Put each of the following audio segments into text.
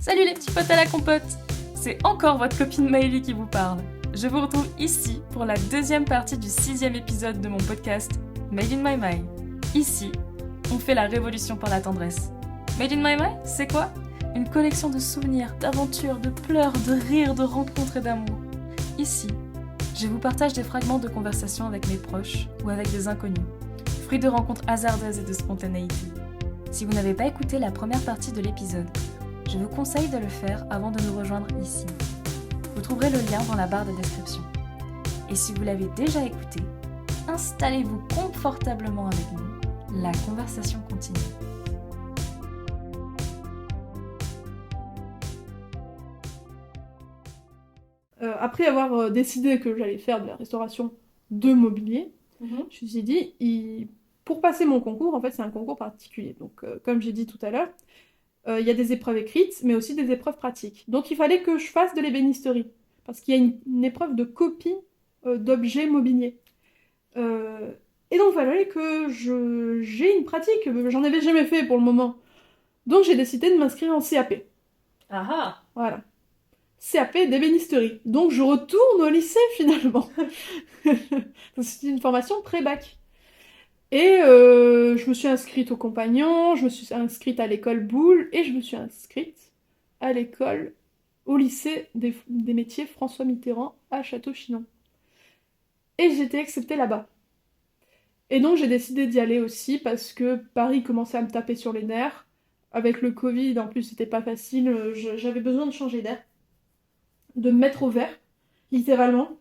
Salut les petits potes à la compote! C'est encore votre copine Maëlie qui vous parle. Je vous retrouve ici pour la deuxième partie du 6e épisode de mon podcast Made in My My. Ici, on fait la révolution par la tendresse. Made in My My, c'est quoi? Une collection de souvenirs, d'aventures, de pleurs, de rires, de rencontres et d'amour. Ici, je vous partage des fragments de conversations avec mes proches ou avec des inconnus, fruits de rencontres hasardeuses et de spontanéité. Si vous n'avez pas écouté la première partie de l'épisode, je vous conseille de le faire avant de nous rejoindre ici. Vous trouverez le lien dans la barre de description. Et si vous l'avez déjà écouté, installez-vous confortablement avec nous. La conversation continue. Après avoir décidé que j'allais faire de la restauration de mobilier, je me suis dit, pour passer mon concours, en fait c'est un concours particulier. Donc comme j'ai dit tout à l'heure, il y a des épreuves écrites, mais aussi des épreuves pratiques. Donc il fallait que je fasse de l'ébénisterie, parce qu'il y a une épreuve de copie d'objets mobiliers. Et donc il fallait que j'ai une pratique, j'en avais jamais fait pour le moment. Donc j'ai décidé de m'inscrire en CAP. Ah ah! Voilà. CAP d'ébénisterie. Donc je retourne au lycée finalement. C'est une formation pré-bac. Et je me suis inscrite au Compagnon, je me suis inscrite à l'école Boulle et je me suis inscrite à l'école, au lycée des métiers François Mitterrand à Château-Chinon. Et j'ai été acceptée là-bas. Et donc j'ai décidé d'y aller aussi parce que Paris commençait à me taper sur les nerfs. Avec le Covid, en plus c'était pas facile, j'avais besoin de changer d'air, de me mettre au vert, littéralement.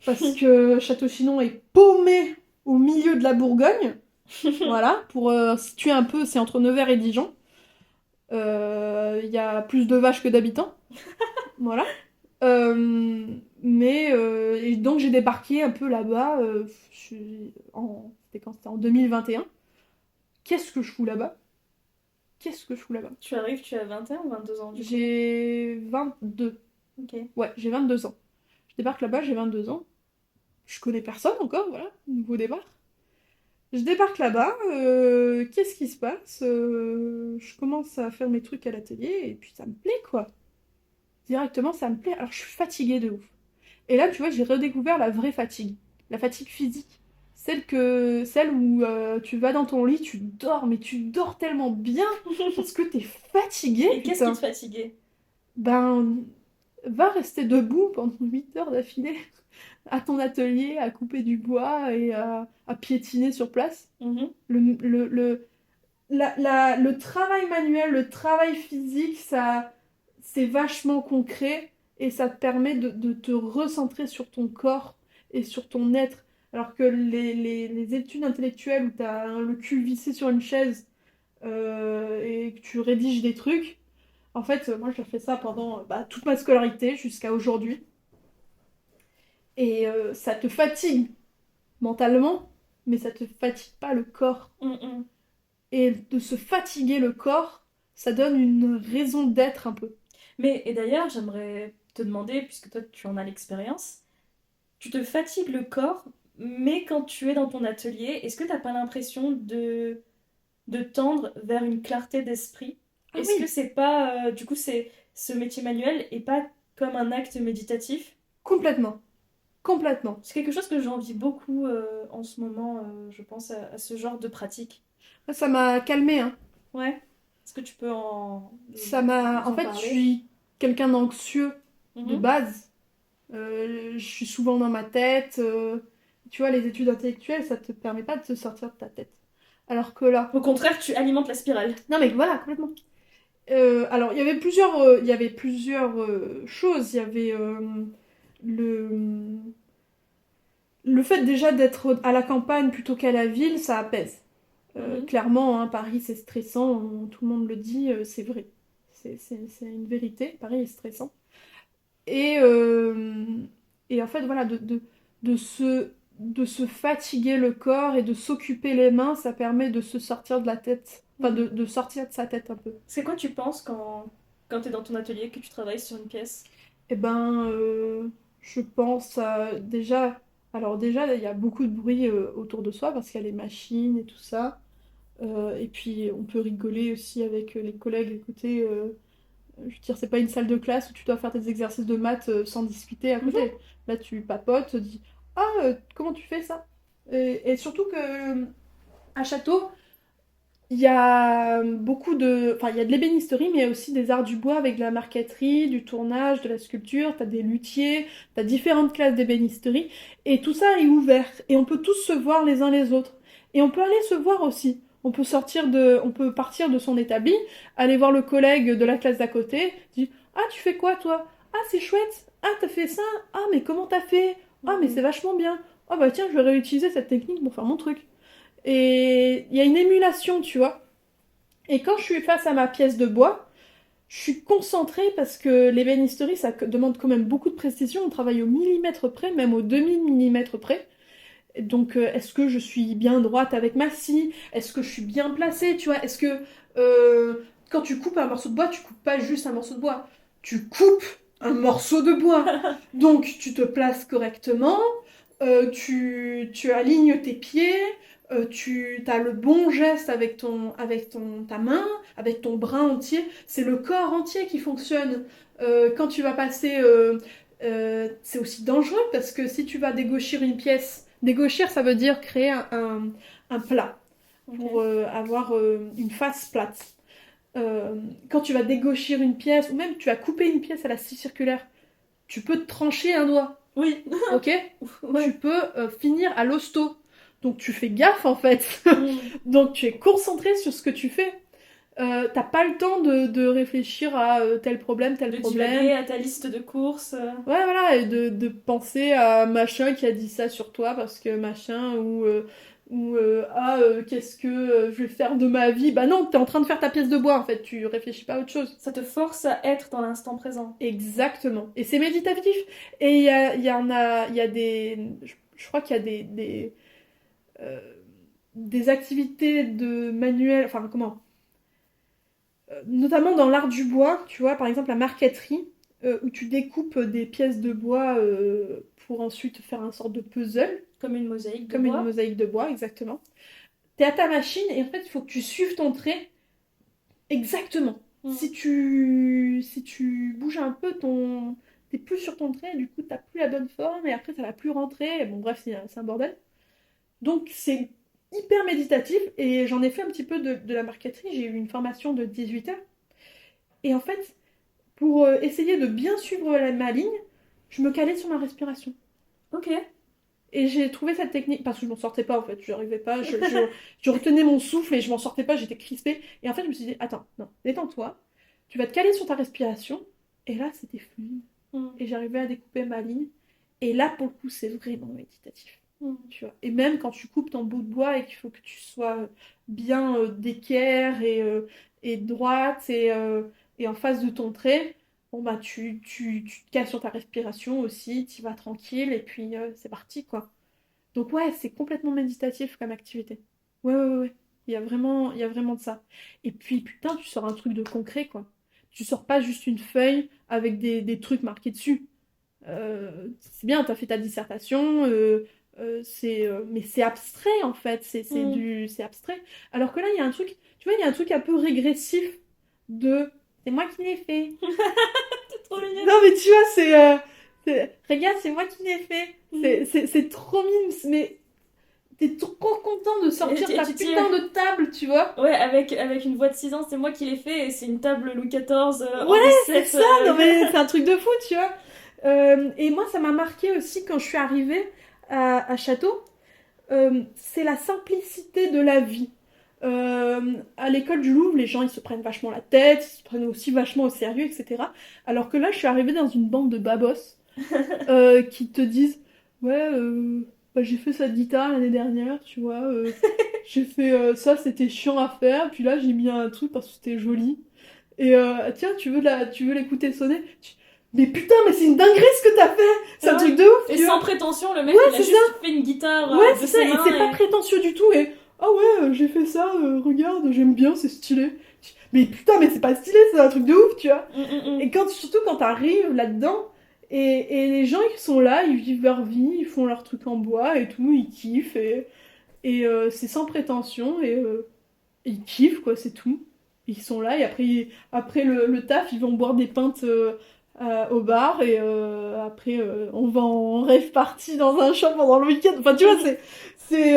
Parce que Château-Chinon est paumé au milieu de la Bourgogne. Voilà, pour situer un peu, c'est entre Nevers et Dijon. Il y a plus de vaches que d'habitants. Voilà. Et donc j'ai débarqué un peu là-bas. C'était quand? C'était en 2021. Qu'est-ce que je fous là-bas? Qu'est-ce que je fous là-bas? Tu arrives, tu as 21 ou 22 ans du coup? J'ai 22. Ok. Ouais, j'ai 22 ans. Je débarque là-bas, j'ai 22 ans. Je connais personne encore, voilà, nouveau départ. Je débarque là-bas, qu'est-ce qui se passe? Je commence à faire mes trucs à l'atelier et puis ça me plaît quoi. Directement ça me plaît. Alors je suis fatiguée de ouf. Et là tu vois j'ai redécouvert la vraie fatigue. La fatigue physique. Celle où tu vas dans ton lit, tu dors, mais tu dors tellement bien parce que t'es fatiguée, Et qu'est-ce qui putain. te fatiguait? Ben, va rester debout pendant 8 heures d'affilée à ton atelier, à couper du bois et à piétiner sur place. Le, le travail manuel, le travail physique, ça, c'est vachement concret et ça te permet de te recentrer sur ton corps et sur ton être. Alors que les études intellectuelles où tu as le cul vissé sur une chaise et que tu rédiges des trucs, en fait, moi j'ai fait ça pendant toute ma scolarité jusqu'à aujourd'hui. Et ça te fatigue mentalement, mais ça te fatigue pas le corps. Et de se fatiguer le corps, ça donne une raison d'être un peu. Mais, et d'ailleurs, j'aimerais te demander, puisque toi tu en as l'expérience, tu te fatigues le corps, mais quand tu es dans ton atelier, est-ce que t'as pas l'impression de tendre vers une clarté d'esprit? Ah Est-ce que oui, c'est pas, du coup, ce métier manuel est pas comme un acte méditatif? complètement. Complètement. C'est quelque chose que j'envie beaucoup en ce moment, je pense à ce genre de pratique. Ça m'a calmée, hein. Ouais. Est-ce que tu peux en Ça m'a... nous En en fait, je parler? suis quelqu'un d'anxieux de Mhm. base. Je suis souvent dans ma tête. Tu vois, les études intellectuelles, ça te permet pas de te sortir de ta tête. Alors que là... Au contraire, tu alimentes la spirale. Non mais voilà, complètement. Alors, il y avait plusieurs choses. Il y avait le... Le fait déjà d'être à la campagne plutôt qu'à la ville, ça apaise. Clairement, hein, Paris c'est stressant, tout le monde le dit, c'est vrai. C'est une vérité, Paris est stressant. Et, euh, et en fait, voilà, de se, de se fatiguer le corps et de s'occuper les mains, ça permet de se sortir de la tête, enfin de sortir de sa tête un peu. C'est quoi tu penses quand tu es dans ton atelier, que tu travailles sur une pièce? Et ben, je pense déjà, alors déjà, il y a beaucoup de bruit autour de soi parce qu'il y a les machines et tout ça. Et puis on peut rigoler aussi avec les collègues à côté Je veux dire, c'est pas une salle de classe où tu dois faire tes exercices de maths sans discuter à côté. Là, tu papotes, tu dis ah, comment tu fais ça? Et surtout que à Château, il y a beaucoup de. Enfin, il y a de l'ébénisterie, mais il y a aussi des arts du bois avec de la marqueterie, du tournage, de la sculpture. T'as des luthiers, t'as différentes classes d'ébénisterie. Et tout ça est ouvert. Et on peut tous se voir les uns les autres. Et on peut aller se voir aussi. On peut partir de son établi, aller voir le collègue de la classe d'à côté, dire ah, tu fais quoi toi? Ah, c'est chouette. Ah, t'as fait ça? Ah, mais comment t'as fait? Ah, mais c'est vachement bien. Ah, bah tiens, je vais réutiliser cette technique pour faire mon truc. Et il y a une émulation, tu vois. Et quand je suis face à ma pièce de bois, je suis concentrée parce que l'ébénisterie, demande quand même beaucoup de précision. On travaille au millimètre près, même au demi-millimètre près. Et donc, est-ce que je suis bien droite avec ma scie? Est-ce que je suis bien placée, tu vois? Est-ce que quand tu coupes un morceau de bois, tu coupes pas juste un morceau de bois. Tu coupes un morceau de bois. Donc, tu te places correctement, tu alignes tes pieds, tu as le bon geste ta main, avec ton bras entier. C'est le corps entier qui fonctionne. Quand tu vas passer, c'est aussi dangereux parce que si tu vas dégauchir une pièce, dégauchir ça veut dire créer un plat pour avoir une face plate. Quand tu vas dégauchir une pièce, ou même tu vas couper une pièce à la scie circulaire, tu peux te trancher un doigt. Oui. Ok. Ouais. Tu peux finir à l'hosto. Donc tu fais gaffe en fait. Donc tu es concentré sur ce que tu fais. T'as pas le temps de réfléchir à tel problème. De divaguer à ta liste de courses. Ouais, voilà, et de penser à machin qui a dit ça sur toi parce que machin, qu'est-ce que je vais faire de ma vie? Bah non, t'es en train de faire ta pièce de bois en fait, tu réfléchis pas à autre chose. Ça te force à être dans l'instant présent. Exactement. Et c'est méditatif. Et il y a des. Je crois qu'il y a des activités de manuel. Enfin, comment? Notamment dans l'art du bois, tu vois, par exemple la marqueterie, où tu découpes des pièces de bois pour ensuite faire un sorte de puzzle. Comme une mosaïque de Comme bois. une mosaïque de bois, exactement. T'es à ta machine et en fait, il faut que tu suives ton trait exactement. Si tu bouges un peu, t'es plus sur ton trait, du coup, t'as plus la bonne forme et après, ça va plus rentrer. Bon, bref, c'est un bordel. Donc, c'est hyper méditatif et j'en ai fait un petit peu de la marqueterie. J'ai eu une formation de 18 heures. Et en fait, pour essayer de bien suivre ma ligne, je me calais sur ma respiration. Ok. Et j'ai trouvé cette technique, parce que je m'en sortais pas en fait, je n'arrivais pas, je retenais mon souffle et je m'en sortais pas, j'étais crispée. Et en fait, je me suis dit, attends, non, détends-toi, tu vas te caler sur ta respiration. Et là, c'était fluide. Et j'arrivais à découper ma ligne. Et là, pour le coup, c'est vraiment méditatif. Tu vois. Et même quand tu coupes ton bout de bois et qu'il faut que tu sois bien d'équerre et droite et en face de ton trait, bon bah tu te cales sur ta respiration aussi, tu vas tranquille et puis c'est parti quoi. Donc ouais, c'est complètement méditatif comme activité. Ouais, ouais, ouais, ouais. Il y a vraiment de ça. Et puis putain, tu sors un truc de concret quoi. Tu sors pas juste une feuille avec des trucs marqués dessus. C'est bien, t'as fait ta dissertation, mais c'est abstrait en fait, c'est abstrait. Alors que là, il y a un truc, tu vois, il y a un truc un peu régressif de c'est moi qui l'ai fait. C'est trop mignon. Non mais tu vois, regarde, c'est moi qui l'ai fait. C'est trop mignon, mais t'es trop content de sortir ta putain de table, tu vois. Ouais, avec une voix de 6 ans, c'est moi qui l'ai fait et c'est une table Louis XIV. Ouais, c'est ça, non mais c'est un truc de fou, tu vois. Et moi, ça m'a marqué aussi quand je suis arrivée à Château. C'est la simplicité de la vie. À l'école du Louvre, les gens ils se prennent vachement la tête, ils se prennent aussi vachement au sérieux, etc. Alors que là, je suis arrivée dans une bande de babos qui te disent ouais, bah, j'ai fait cette guitare l'année dernière, tu vois. J'ai fait ça, c'était chiant à faire. Puis là, j'ai mis un truc parce que c'était joli. Et tiens, tu veux l'écouter sonner? Mais putain, mais c'est une dinguerie ce que t'as fait! C'est un truc de ouf! Et sans prétention, le mec il a juste fait une guitare ouais, de c'est ça, ses mains et c'est pas prétentieux du tout. Et ah ouais, j'ai fait ça, regarde, j'aime bien, c'est stylé. Mais putain, mais c'est pas stylé, c'est un truc de ouf, tu vois! Et surtout quand t'arrives là-dedans, et les gens qui sont là, ils vivent leur vie, ils font leur truc en bois et tout, ils kiffent, et c'est sans prétention, et ils kiffent, quoi, c'est tout. ils sont là et après le taf, ils vont boire des pintes au bar et après on va en rave party dans un champ pendant le week-end. Enfin, tu vois, c'est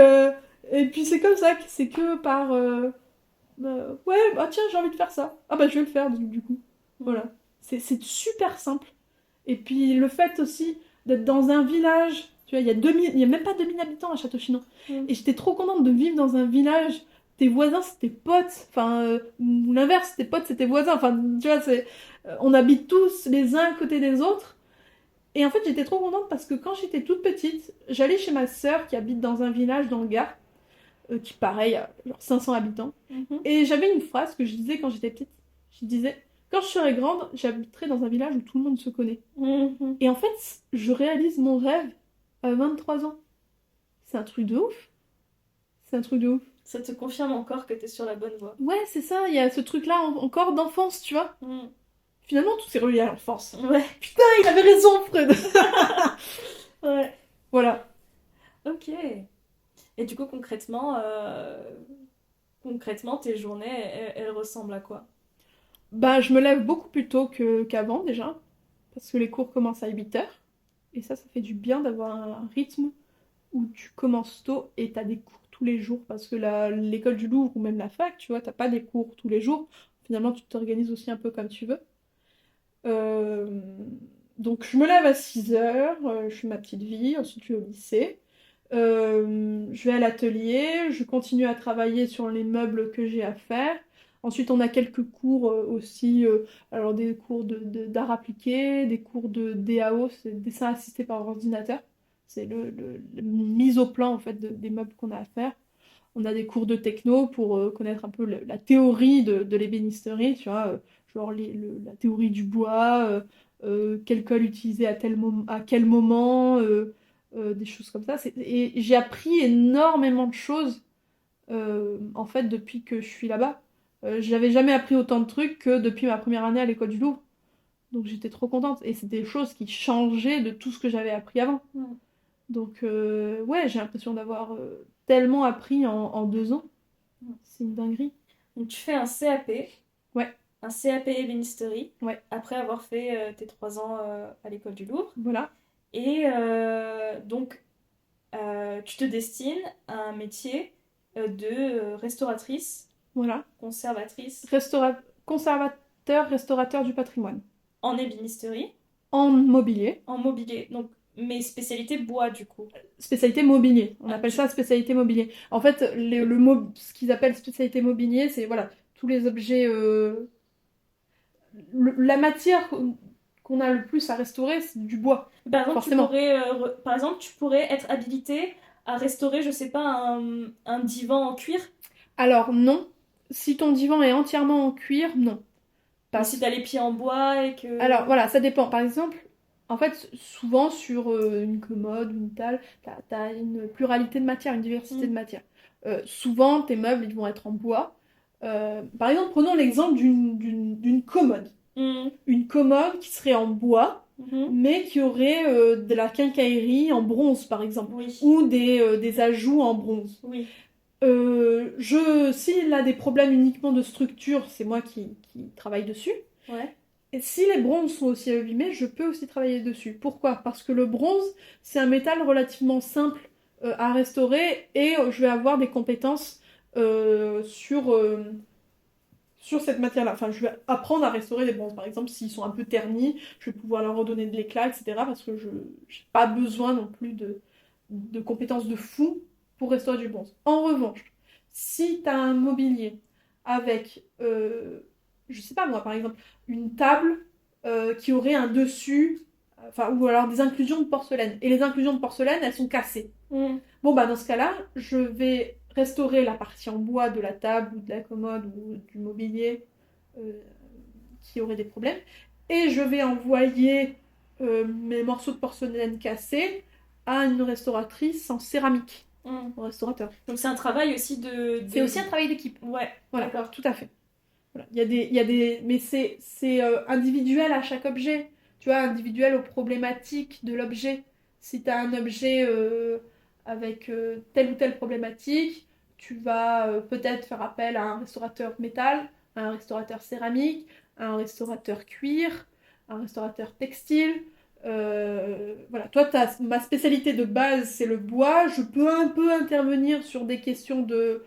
et puis c'est comme ça, c'est que par ouais, bah tiens, j'ai envie de faire ça. Ah bah je vais le faire du coup. Voilà. C'est super simple. Et puis le fait aussi d'être dans un village, tu vois, il y a même pas 2000 habitants à Château-Chinon. Et j'étais trop contente de vivre dans un village. Tes voisins, c'est tes potes. Enfin, ou l'inverse, tes potes, c'est tes voisins. Enfin, tu vois, on habite tous les uns à côté des autres. Et en fait, j'étais trop contente parce que quand j'étais toute petite, j'allais chez ma sœur qui habite dans un village dans le Gard, qui pareil, a genre 500 habitants. Et j'avais une phrase que je disais quand j'étais petite. Je disais, quand je serai grande, j'habiterai dans un village où tout le monde se connaît. Et en fait, je réalise mon rêve à 23 ans. C'est un truc de ouf. C'est un truc de ouf. Ça te confirme encore que t'es sur la bonne voie. Ouais, c'est ça, il y a ce truc-là encore d'enfance, tu vois. Finalement, tout s'est relié à l'enfance. Ouais. Putain, il avait raison, Fred. Ouais. Voilà. Ok. Et du coup, concrètement, tes journées, elles ressemblent à quoi? Bah, je me lève beaucoup plus tôt qu'avant, déjà. Parce que les cours commencent à 8h. Et ça fait du bien d'avoir un rythme où tu commences tôt et t'as des cours tous les jours. Parce que l'école du Louvre ou même la fac, tu vois, t'as pas des cours tous les jours. Finalement, tu t'organises aussi un peu comme tu veux. Donc, je me lève à 6h, je fais ma petite vie, ensuite je vais au lycée. Je vais à l'atelier, je continue à travailler sur les meubles que j'ai à faire. Ensuite, on a quelques cours aussi, alors des cours d'art appliqué, des cours de DAO, c'est dessin assisté par ordinateur. C'est la mise au plan en fait des meubles qu'on a à faire. On a des cours de techno pour connaître un peu la théorie de l'ébénisterie, tu vois, genre la théorie du bois, quelle colle utiliser à quel moment, des choses comme ça. Et j'ai appris énormément de choses en fait depuis que je suis là-bas. J'avais jamais appris autant de trucs que depuis ma première année à l'école du Louvre. Donc j'étais trop contente. Et c'est des choses qui changeaient de tout ce que j'avais appris avant. Donc ouais, j'ai l'impression d'avoir tellement appris en 2 ans. C'est une dinguerie. Donc tu fais un CAP. Ouais. Un CAP ébénisterie. Ouais. Après avoir fait tes 3 ans à l'école du Louvre. Voilà. Et donc tu te destines à un métier de restauratrice. Voilà. Conservatrice. Conservateur, restaurateur du patrimoine. En ébénisterie. En mobilier. En mobilier. Donc mes spécialités bois du coup. Spécialité mobilier. On appelle ça spécialité mobilier. En fait, ce qu'ils appellent spécialité mobilier, c'est voilà, tous les objets. La matière qu'on a le plus à restaurer, c'est du bois. Par exemple, forcément. Tu pourrais être habilité à restaurer, je sais pas, un divan en cuir. Alors non. Si ton divan est entièrement en cuir, non. Mais si t'as les pieds en bois et que... Alors voilà, ça dépend. Par exemple, en fait, souvent sur une commode, une table, t'as une pluralité de matières, une diversité de matières. Souvent, tes meubles, ils vont être en bois. Par exemple, prenons l'exemple d'une commode. Une commode qui serait en bois, mais qui aurait de la quincaillerie en bronze, par exemple. Oui. Ou des ajouts en bronze. Oui. S'il a des problèmes uniquement de structure, c'est moi qui travaille dessus. Ouais. Et si les bronzes sont aussi abîmés, je peux aussi travailler dessus. Pourquoi? Parce que le bronze, c'est un métal relativement simple à restaurer et je vais avoir des compétences sur cette matière-là. Enfin, je vais apprendre à restaurer les bronzes. Par exemple, s'ils sont un peu ternis, je vais pouvoir leur redonner de l'éclat, etc. Parce que je n'ai pas besoin non plus de compétences de fou pour restaurer du bronze. En revanche, si tu as un mobilier avec, je sais pas moi, par exemple, une table qui aurait un dessus, ou alors des inclusions de porcelaine. Et les inclusions de porcelaine, elles sont cassées. Bon, bah dans ce cas-là, je vais restaurer la partie en bois de la table ou de la commode ou du mobilier qui aurait des problèmes. Et je vais envoyer mes morceaux de porcelaine cassés à une restauratrice en céramique. Au restaurateur. Donc c'est un travail aussi C'est aussi un travail d'équipe. Ouais, voilà, d'accord. Tout à fait. Voilà. Mais c'est individuel à chaque objet. Tu vois, individuel aux problématiques de l'objet. Si tu as un objet avec telle ou telle problématique, tu vas peut-être faire appel à un restaurateur métal un restaurateur céramique, un restaurateur cuir, un restaurateur textile. Voilà, toi, ma spécialité de base, c'est le bois. Je peux un peu intervenir sur des questions de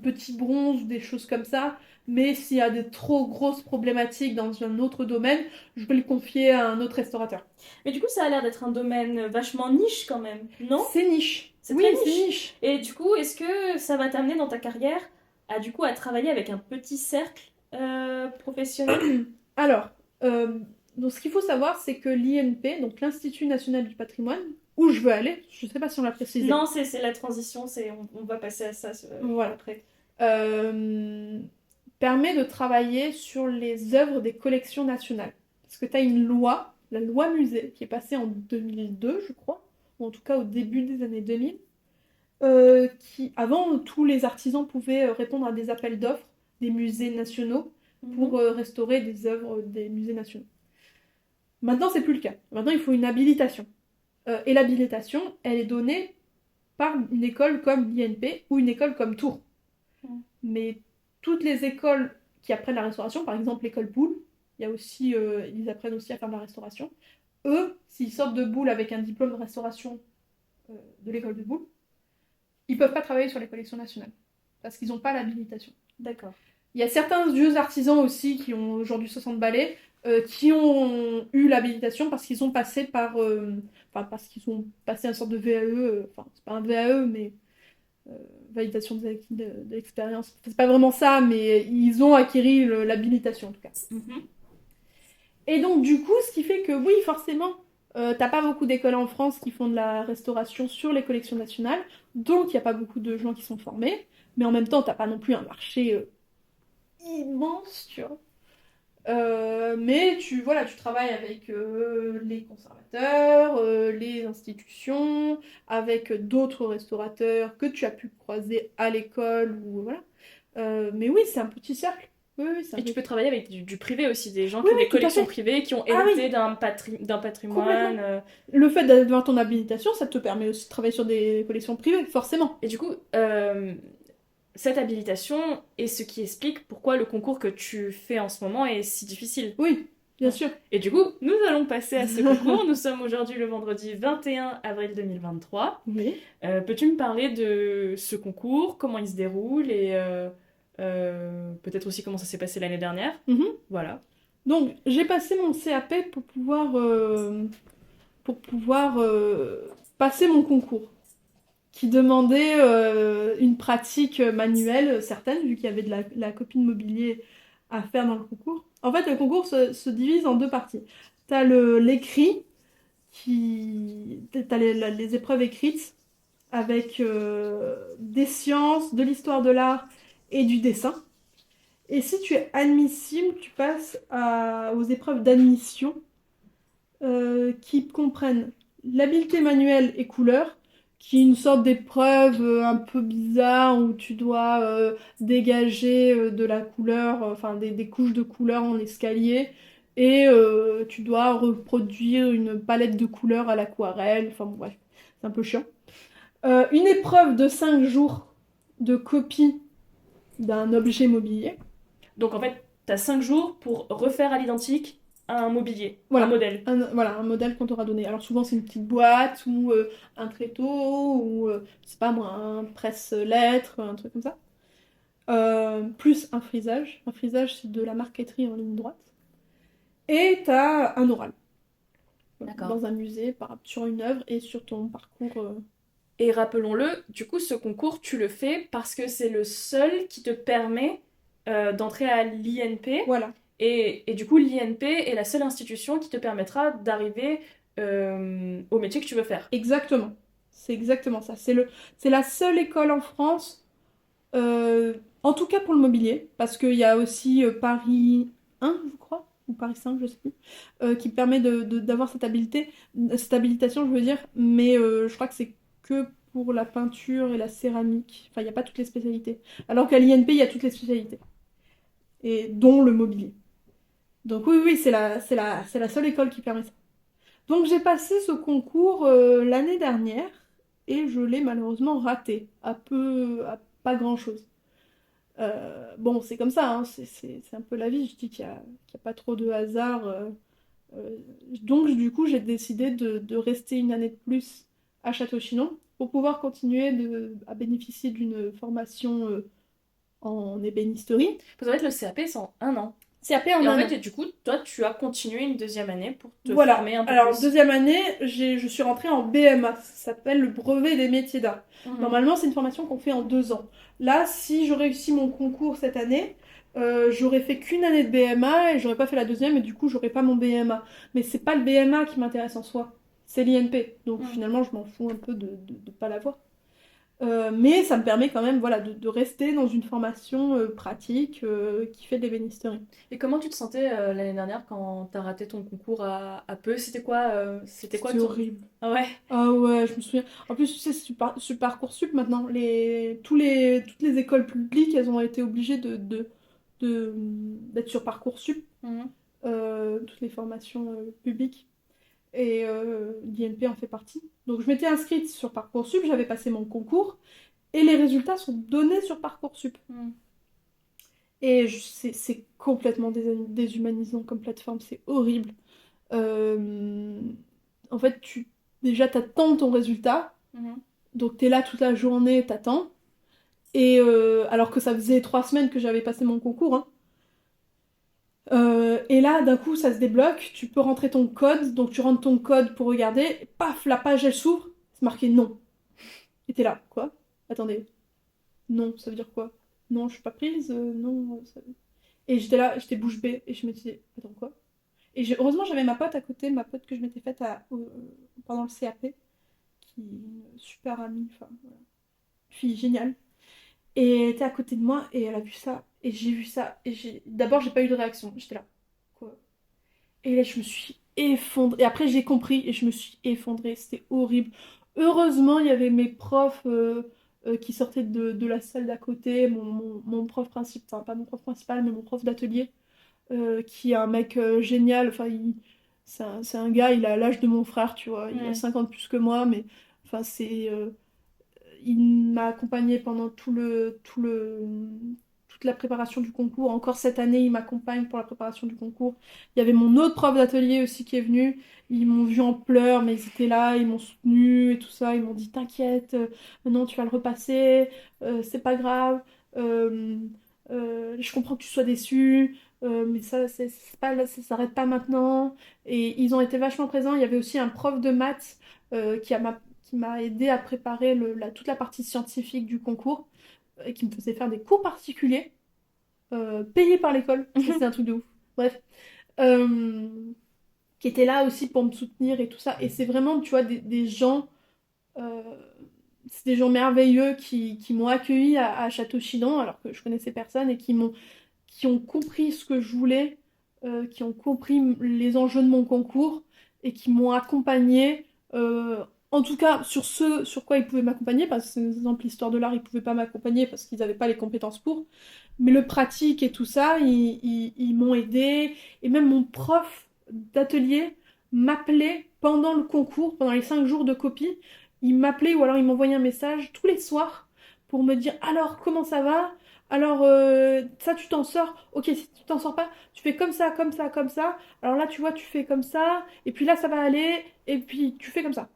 petits bronzes, des choses comme ça. Mais s'il y a des trop grosses problématiques dans un autre domaine, je vais le confier à un autre restaurateur. Mais du coup, ça a l'air d'être un domaine vachement niche quand même, non? C'est niche. C'est Oui, très c'est niche. niche. Et du coup, est-ce que ça va t'amener dans ta carrière à travailler avec un petit cercle professionnel? Alors, donc ce qu'il faut savoir, c'est que l'INP, donc l'Institut national du patrimoine, où je veux aller, je ne sais pas si on l'a précisé. Non, c'est la transition, on va passer à ça Voilà. après. Permet de travailler sur les œuvres des collections nationales. Parce que tu as une loi, la loi musée, qui est passée en 2002, je crois, ou en tout cas au début des années 2000, qui, avant, tous les artisans pouvaient répondre à des appels d'offres des musées nationaux pour restaurer des œuvres des musées nationaux. Maintenant, c'est plus le cas. Maintenant, il faut une habilitation. Et l'habilitation, elle est donnée par une école comme l'INP ou une école comme Tours. Mais toutes les écoles qui apprennent la restauration, par exemple l'école Boulle, il y a aussi, ils apprennent aussi à faire de la restauration. Eux, s'ils sortent de Boulle avec un diplôme de restauration de l'école de Boulle, ils peuvent pas travailler sur les collections nationales parce qu'ils n'ont pas l'habilitation. D'accord. Il y a certains vieux artisans aussi qui ont aujourd'hui 60 balais qui ont eu l'habilitation parce qu'ils ont passé par, parce qu'ils ont passé une sorte de VAE, enfin c'est pas un VAE mais validation des acquis de l'expérience. C'est pas vraiment ça, mais ils ont acquis l'habilitation en tout cas. Et donc du coup, ce qui fait que oui, forcément, t'as pas beaucoup d'écoles en France qui font de la restauration sur les collections nationales, donc il n'y a pas beaucoup de gens qui sont formés, mais en même temps, t'as pas non plus un marché immense, tu vois. Mais tu travailles avec les conservateurs, les institutions, avec d'autres restaurateurs que tu as pu croiser à l'école ou voilà. Mais oui, c'est un petit cercle. Oui, et tu peux travailler avec du privé aussi, des gens Oui, qui ont oui, des tout à collections fait. privées, qui ont Ah oui. hérité d'un patrimoine. Complètement. Le fait d'avoir ton habilitation, ça te permet aussi de travailler sur des collections privées, forcément. Et du coup, cette habilitation est ce qui explique pourquoi le concours que tu fais en ce moment est si difficile. Oui, bien sûr. Et du coup, nous allons passer à ce concours. Nous sommes aujourd'hui le vendredi 21 avril 2023. Oui. Peux-tu me parler de ce concours, comment il se déroule et peut-être aussi comment ça s'est passé l'année dernière? Voilà. Donc, j'ai passé mon CAP pour pouvoir passer mon concours, qui demandait une pratique manuelle certaine, vu qu'il y avait de la copie de mobilier à faire dans le concours. En fait, le concours se divise en deux parties. T'as l'écrit, t'as les épreuves écrites, avec des sciences, de l'histoire de l'art et du dessin. Et si tu es admissible, tu passes aux épreuves d'admission qui comprennent l'habileté manuelle et couleur, qui est une sorte d'épreuve un peu bizarre où tu dois dégager de la couleur, enfin des couches de couleur en escalier, et tu dois reproduire une palette de couleurs à l'aquarelle, enfin bon, bref, c'est un peu chiant. Une épreuve de 5 jours de copie d'un objet mobilier. Donc en fait, tu as 5 jours pour refaire à l'identique un mobilier, Voilà. un modèle. Un modèle qu'on t'aura donné. Alors souvent c'est une petite boîte ou un tréteau ou c'est pas moi, un presse-lettres, un truc comme ça. Plus un frisage. Un frisage c'est de la marqueterie en ligne droite. Et t'as un oral. D'accord. Dans un musée, sur une œuvre et sur ton parcours. Et rappelons-le, du coup, ce concours, tu le fais parce que c'est le seul qui te permet d'entrer à l'INP. Voilà. Et du coup, l'INP est la seule institution qui te permettra d'arriver au métier que tu veux faire. Exactement. C'est exactement ça. C'est la seule école en France, en tout cas pour le mobilier, parce qu'il y a aussi Paris 1, je crois, ou Paris 5, je sais plus, qui permet d'avoir cette habilitation, je veux dire, mais je crois que c'est que pour la peinture et la céramique. Enfin, il n'y a pas toutes les spécialités. Alors qu'à l'INP, il y a toutes les spécialités. Et dont le mobilier. Donc oui, c'est la seule école qui permet ça. Donc j'ai passé ce concours l'année dernière et je l'ai malheureusement raté, à pas grand-chose. Bon, c'est comme ça, hein, c'est un peu la vie. Je dis qu'il y a pas trop de hasard. Euh, donc, du coup, j'ai décidé de rester une année de plus à Château-Chinon pour pouvoir continuer à bénéficier d'une formation en ébénisterie. Parce qu'en fait, le CAP, c'est en un an. CAP en Et en un an. fait, du coup, toi, tu as continué une deuxième année pour te Voilà. former un peu Alors, plus. deuxième année, je suis rentrée en BMA. Ça s'appelle le brevet des métiers d'art. Mhm. Normalement, c'est une formation qu'on fait en 2 ans. Là, si je réussis mon concours cette année, j'aurais fait qu'une année de BMA et j'aurais pas fait la deuxième et du coup, j'aurais pas mon BMA. Mais c'est pas le BMA qui m'intéresse en soi, c'est l'INP. Donc Mhm. finalement, je m'en fous un peu de pas l'avoir. Mais ça me permet quand même voilà, de rester dans une formation pratique qui fait de l'ébénisterie. Et comment tu te sentais l'année dernière quand t'as raté ton concours à Peu? C'était quoi C'était ton... horrible. Ah ouais? Ah ouais, je me souviens. En plus, tu sais, sur Parcoursup maintenant, toutes les écoles publiques, elles ont été obligées d'être sur Parcoursup, Mhm. toutes les formations publiques. Et l'INP en fait partie. Donc je m'étais inscrite sur Parcoursup, j'avais passé mon concours, et les résultats sont donnés sur Parcoursup. Mhm. Et c'est complètement déshumanisant comme plateforme, c'est horrible. Euh, En fait, déjà, t'attends ton résultat. Mhm. Donc t'es là toute la journée, t'attends. Et alors que ça faisait 3 semaines que j'avais passé mon concours, hein. Et là, d'un coup, ça se débloque. Tu peux rentrer ton code. Donc tu rentres ton code pour regarder. Et paf, la page elle s'ouvre. C'est marqué non. Et t'es là, quoi? Attendez. Non, ça veut dire quoi? Non, je suis pas prise. Non. Et j'étais là, j'étais bouche bée. Et je me disais, attends quoi? Et heureusement, j'avais ma pote à côté, ma pote que je m'étais faite pendant le CAP, qui est une super amie, enfin, voilà. Une fille géniale. Et elle était à côté de moi et elle a vu ça. Et j'ai vu ça. Et d'abord, j'ai pas eu de réaction. J'étais là. Quoi? Et là, je me suis effondrée. Et après, j'ai compris et je me suis effondrée. C'était horrible. Heureusement, il y avait mes profs qui sortaient de la salle d'à côté. Mon prof principal, enfin, pas mon prof principal, mais mon prof d'atelier, qui est un mec génial. Enfin, c'est un gars, il a l'âge de mon frère, tu vois. Il a Mhm. 50 plus que moi, mais enfin, il m'a accompagné pendant toute la préparation du concours. Encore cette année, il m'accompagne pour la préparation du concours. Il y avait mon autre prof d'atelier aussi qui est venu. Ils m'ont vu en pleurs, mais ils étaient là, ils m'ont soutenu et tout ça. Ils m'ont dit, t'inquiète, non, tu vas le repasser, c'est pas grave. euh, je comprends que tu sois déçu. Mais ça, c'est pas, ça s'arrête pas maintenant. Et ils ont été vachement présents. Il y avait aussi un prof de maths qui m'a aidé à préparer toute la partie scientifique du concours et qui me faisait faire des cours particuliers payés par l'école. Ça, c'est un truc de ouf. Bref. Euh, qui était là aussi pour me soutenir et tout ça. Et c'est vraiment, tu vois, des gens. euh, c'est des gens merveilleux qui m'ont accueilli à Château-Chinon alors que je connaissais personne et qui ont compris ce que je voulais, qui ont compris les enjeux de mon concours et qui m'ont accompagné, en tout cas sur ce sur quoi ils pouvaient m'accompagner, parce que par exemple l'histoire de l'art, ils pouvaient pas m'accompagner parce qu'ils n'avaient pas les compétences pour, mais le pratique et tout ça, ils m'ont aidé, et même mon prof d'atelier m'appelait pendant le concours, pendant les 5 jours de copie, il m'appelait ou alors il m'envoyait un message tous les soirs pour me dire alors comment ça va, alors, ça, tu t'en sors. Ok, si tu t'en sors pas, tu fais comme ça, comme ça, comme ça. Alors là, tu vois, tu fais comme ça. Et puis là, ça va aller. Et puis, tu fais comme ça.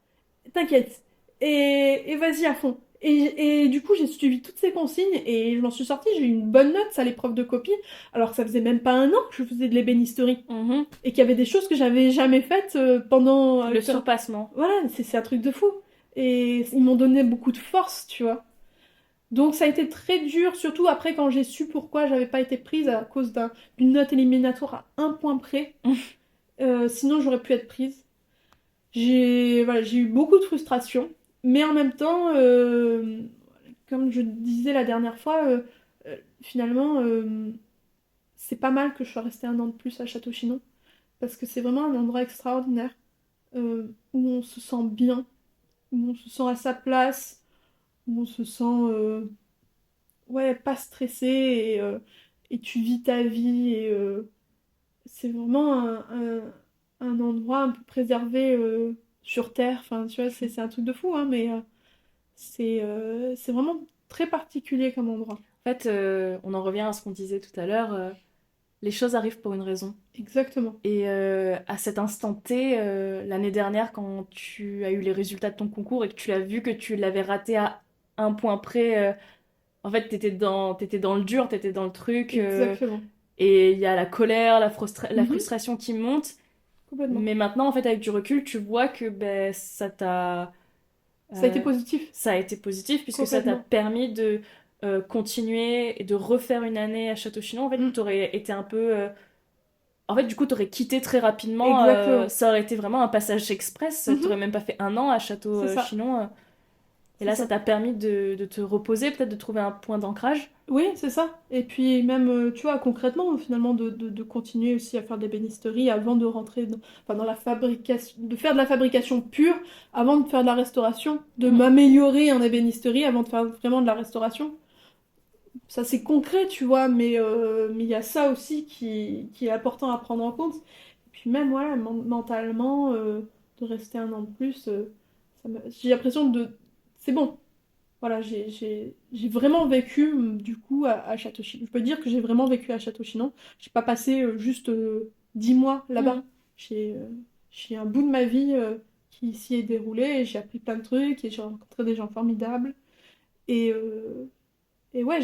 T'inquiète. Et vas-y à fond. Et du coup, j'ai suivi toutes ces consignes et je m'en suis sortie. J'ai eu une bonne note à l'épreuve de copie. Alors que ça faisait même pas un an que je faisais de l'ébénisterie. Mhm. Et qu'il y avait des choses que j'avais jamais faites pendant. Le surpassement. Voilà, c'est un truc de fou. Et ils m'ont donné beaucoup de force, tu vois. Donc ça a été très dur, surtout après quand j'ai su pourquoi j'avais pas été prise à cause d'une note éliminatoire à un point près. Sinon j'aurais pu être prise. J'ai eu beaucoup de frustration, mais en même temps, comme je disais la dernière fois, finalement c'est pas mal que je sois restée un an de plus à Château-Chinon, parce que c'est vraiment un endroit extraordinaire, où on se sent bien, où on se sent à sa place, où on se sent ouais, pas stressé et tu vis ta vie et c'est vraiment un endroit un peu préservé sur Terre. Enfin, tu vois, c'est un truc de fou, hein, mais c'est vraiment très particulier comme endroit. En fait, on en revient à ce qu'on disait tout à l'heure, les choses arrivent pour une raison. Exactement. Et à cet instant T, l'année dernière, quand tu as eu les résultats de ton concours et que tu as vu que tu l'avais raté à un point près, en fait, t'étais dans le dur, t'étais dans le truc, Exactement. et il y a la colère, la Mhm. frustration qui monte. Complètement. Mais maintenant, en fait, avec du recul, tu vois que ben, Ça a été euh, positif. ça a été positif puisque ça t'a Complètement. permis de continuer et de refaire une année à Château-Chinon. En fait, Mm. t'aurais été un peu... En fait, du coup, t'aurais quitté très rapidement. Exactement. Ça aurait été vraiment un passage express. T'aurais Mhm. même pas fait un an à C'est ça. Château-Chinon. Et C'est là, ça ça. t'a permis de te reposer, peut-être de trouver un point d'ancrage. Oui, c'est ça. Et puis même, tu vois, concrètement, finalement, de continuer aussi à faire de l'ébénisterie avant de rentrer enfin, dans la fabrication, de faire de la fabrication pure avant de faire de la restauration, de Mm. m'améliorer en ébénisterie avant de faire vraiment de la restauration. Ça, c'est concret, tu vois, mais il y a ça aussi qui est important à prendre en compte. Et puis même, voilà, mentalement, de rester un an de plus, j'ai l'impression de... C'est bon. Voilà, j'ai vraiment vécu, du coup, à Château-Chinon. Je peux dire que j'ai vraiment vécu à Château-Chinon. J'ai pas passé juste 10 mois là-bas. Mm. J'ai j'ai un bout de ma vie qui s'y est déroulé et j'ai appris plein de trucs et j'ai rencontré des gens formidables. Et, euh, et ouais,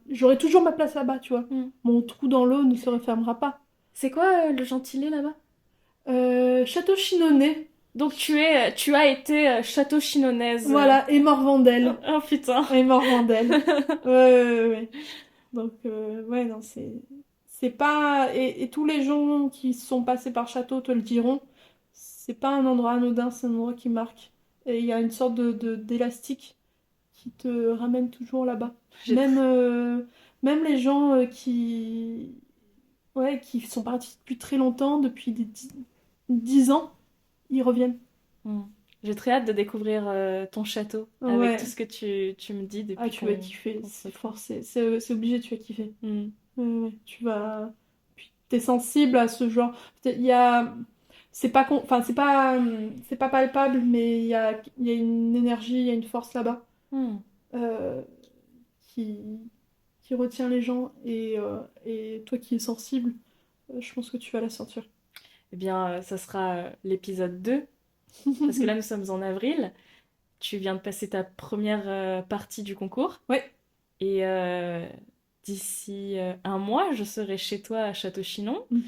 j'aurai toujours ma place là-bas, tu vois. Mm. Mon trou dans l'eau ne se refermera pas. C'est quoi le gentilé là-bas? Château-Chinonnais, Donc tu as été château-chinonnaise. voilà, et Oh, Morvandel. oh, putain. Et Morvandel. Ouais, ouais, ouais, ouais. Donc, ouais, non, c'est pas. Et tous les gens qui sont passés par Château te le diront, c'est pas un endroit anodin, c'est un endroit qui marque. Et il y a une sorte d'élastique qui te ramène toujours là-bas. J'ai Même, tr- même les gens ouais, qui sont partis depuis très longtemps, depuis 10 ans, ils reviennent. Mm. J'ai très hâte de découvrir ton château avec tout Ouais. ce que tu me dis Ah, depuis tu vas kiffer, qu'on se c'est retrouve. fort, c'est obligé, tu vas kiffer. Mm. Ouais, tu vas. Puis t'es sensible à ce genre. Il y a. Enfin, c'est pas palpable, mais il y a une énergie, il y a une force là-bas Mm. euh, qui... qui retient les gens. Et toi qui es sensible, je pense que tu vas la sentir. Eh bien, ça sera l'épisode 2 parce que là, nous sommes en avril. Tu viens de passer ta première partie du concours. Ouais. Et d'ici un mois, je serai chez toi à Château-Chinon. Mhm.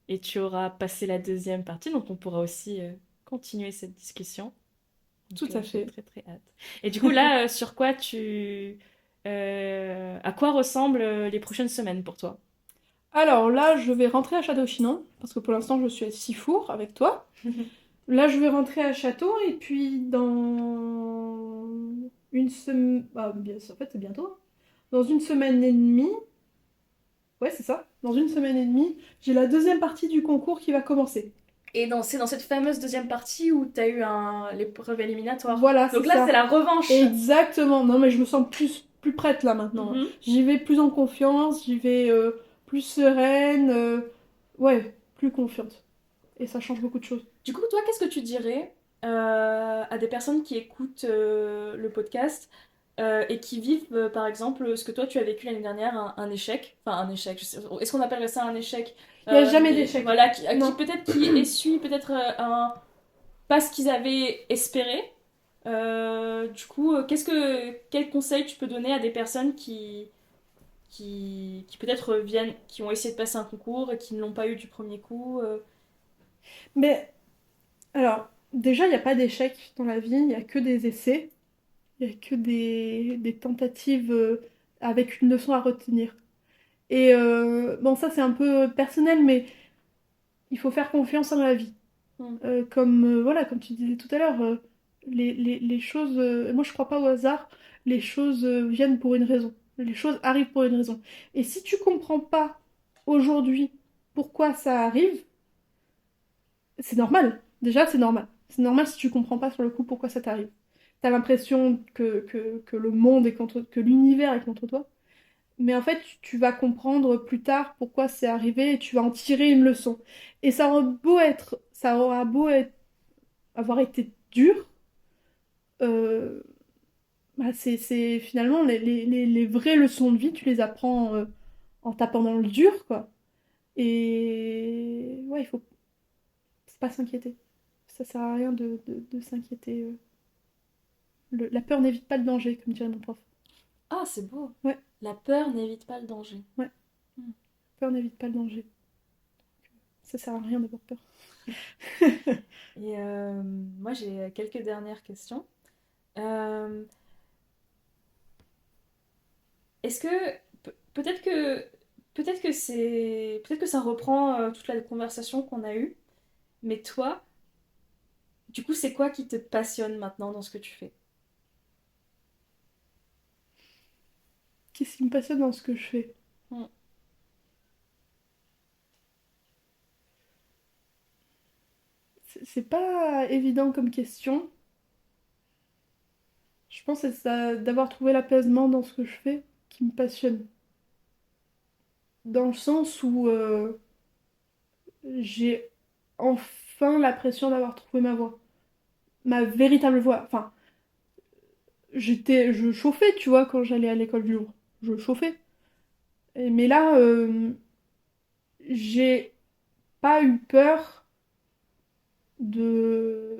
Et tu auras passé la deuxième partie, donc on pourra aussi continuer cette discussion. Tout Donc à j'ai fait. très très hâte. Et du coup là, sur quoi à quoi ressemblent les prochaines semaines pour toi? Alors là, je vais rentrer à Château-Chinon, parce que pour l'instant, je suis à Sifour avec toi. Là, je vais rentrer à Château, et puis dans une semaine... Ah, bien, en fait, c'est bientôt, hein. Dans une semaine et demie, ouais, c'est ça, dans une semaine et demie, j'ai la deuxième partie du concours qui va commencer. Et c'est dans cette fameuse deuxième partie où tu as eu l'épreuve éliminatoire. Voilà, c'est Donc là, c'est ça. la revanche. Exactement. Non, mais je me sens plus prête là maintenant. Mhm. J'y vais plus en confiance, j'y vais plus sereine, ouais, plus confiante. Et ça change beaucoup de choses. Du coup, toi, qu'est-ce que tu dirais à des personnes qui écoutent le podcast et qui vivent, par exemple, ce que toi tu as vécu l'année dernière, un échec, enfin un échec, est-ce qu'on appellerait ça un échec? Il n'y a jamais Mais d'échec. voilà, qui Non. peut-être qui essuient peut-être pas ce qu'ils avaient espéré. Du coup, quel conseil tu peux donner à des personnes qui peut-être viennent, qui ont essayé de passer un concours et qui ne l'ont pas eu du premier coup Mais alors, déjà, il n'y a pas d'échec dans la vie, il n'y a que des essais, il n'y a que des tentatives avec une leçon à retenir. Et bon, ça c'est un peu personnel, mais il faut faire confiance en la vie. Hmm. Comme, voilà, comme tu disais tout à l'heure, les choses, moi je crois pas au hasard, les choses viennent pour une raison. Les choses arrivent pour une raison. Et si tu comprends pas aujourd'hui pourquoi ça arrive, c'est normal. Déjà, c'est normal. C'est normal si tu comprends pas sur le coup pourquoi ça t'arrive. T'as l'impression que le monde est contre, que l'univers est contre toi. Mais en fait, tu vas comprendre plus tard pourquoi c'est arrivé et tu vas en tirer une leçon. Et ça aura beau être, avoir été dur, euh, bah, finalement les vraies leçons de vie, tu les apprends en tapant dans le dur, quoi. Et ouais, faut pas s'inquiéter. Ça sert à rien de s'inquiéter. La peur n'évite pas le danger, comme dirait mon prof. Ah, c'est beau. Ouais, La peur n'évite pas le danger. ouais, Hmm. peur n'évite pas le danger. Ça sert à rien d'avoir peur. Et moi, j'ai quelques dernières questions. Euh, Est-ce que peut-être que peut-être que ça reprend toute la conversation qu'on a eue, mais toi, du coup, c'est quoi qui te passionne maintenant dans ce que tu fais? Qu'est-ce qui me passionne dans ce que je fais? Hmm. C'est pas évident comme question. Je pense que c'est ça, d'avoir trouvé l'apaisement dans ce que je fais qui me passionne. Dans le sens où j'ai enfin l'impression d'avoir trouvé ma voie. Ma véritable voie. Enfin, je chauffais, tu vois, quand j'allais à l'école du Louvre. Je chauffais. Mais là, j'ai pas eu peur de,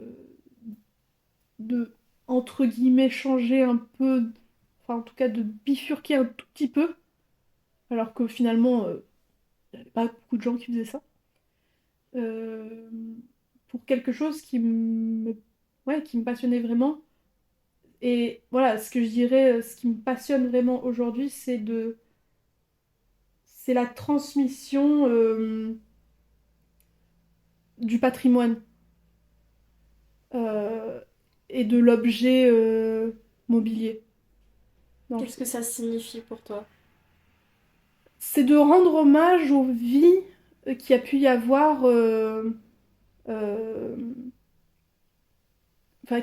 de, entre guillemets, changer un peu, enfin, en tout cas, de bifurquer un tout petit peu, alors que finalement, il n'y avait pas beaucoup de gens qui faisaient ça. euh, pour quelque chose ouais, qui me passionnait vraiment. Et voilà, ce que je dirais, ce qui me passionne vraiment aujourd'hui, c'est la transmission du patrimoine euh, et de l'objet mobilier. Donc, Qu'est-ce que ça signifie pour toi? c'est de rendre hommage aux vies qu'il y a pu y avoir, euh, enfin,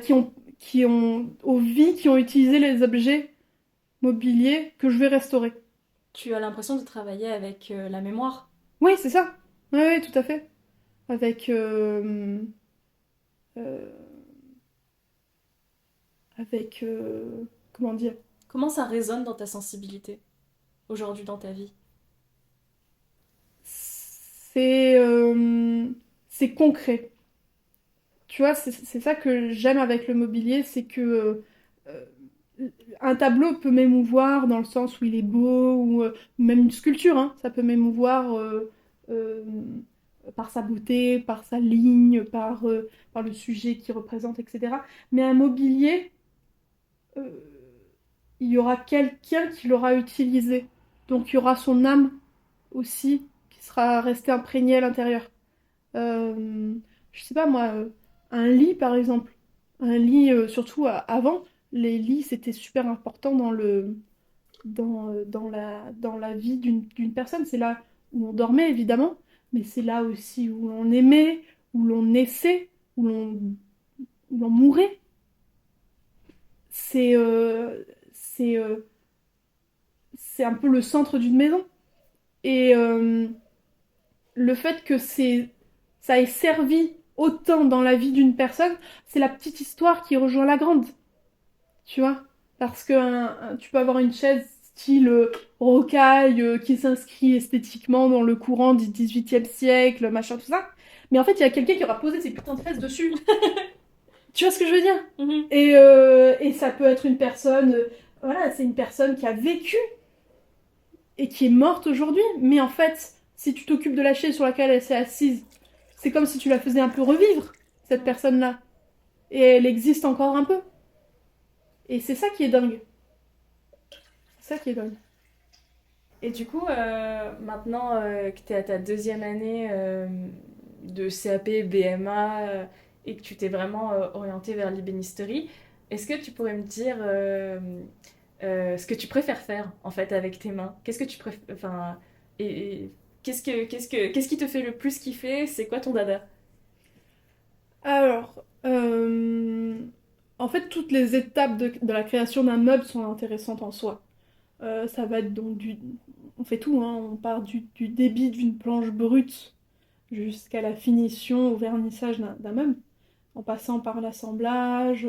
aux vies qui ont utilisé les objets mobiliers que je vais restaurer. Tu as l'impression de travailler avec la mémoire. Oui, c'est ça. Oui, oui, tout à fait. Avec, euh, comment dire? Comment ça résonne dans ta sensibilité aujourd'hui dans ta vie? C'est c'est concret. Tu vois, c'est ça que j'aime avec le mobilier, c'est que euh, un tableau peut m'émouvoir dans le sens où il est beau, ou même une sculpture, hein, ça peut m'émouvoir euh, par sa beauté, par sa ligne, par le sujet qu'il représente, etc. Mais un mobilier, euh, il y aura quelqu'un qui l'aura utilisé. Donc il y aura son âme aussi qui sera restée imprégnée à l'intérieur. Euh, je sais pas moi, un lit par exemple. Un lit, surtout avant, les lits c'était super important dans la vie d'une personne. C'est là où on dormait évidemment, mais c'est là aussi où l'on aimait, où l'on naissait, où l'on mourait. C'est c'est euh, c'est un peu le centre d'une maison. Et le fait que ça ait servi autant dans la vie d'une personne, c'est la petite histoire qui rejoint la grande, tu vois. Parce que tu peux avoir une chaise style rocaille qui s'inscrit esthétiquement dans le courant du XVIIIe siècle, machin, tout ça. Mais en fait, il y a quelqu'un qui aura posé ses putains de fesses dessus. Tu vois ce que je veux dire? Mhm. Et ça peut être une personne, voilà, c'est une personne qui a vécu et qui est morte aujourd'hui. Mais en fait, si tu t'occupes de la chaise sur laquelle elle s'est assise, c'est comme si tu la faisais un peu revivre, cette personne-là. Et elle existe encore un peu. Et c'est ça qui est dingue. C'est ça qui est dingue. Et du coup, maintenant que tu es à ta deuxième année de CAP, BMA et que tu t'es vraiment orientée vers l'ébénisterie, est-ce que tu pourrais me dire ce que tu préfères faire en fait avec tes mains? Qu'est-ce que tu préfères, enfin, et qu'est-ce qui te fait le plus kiffer? C'est quoi ton dada? Alors, en fait, toutes les étapes de la création d'un meuble sont intéressantes en soi. Ça va être donc On fait tout, hein. On part du débit d'une planche brute jusqu'à la finition, au vernissage d'un meuble, en passant par l'assemblage,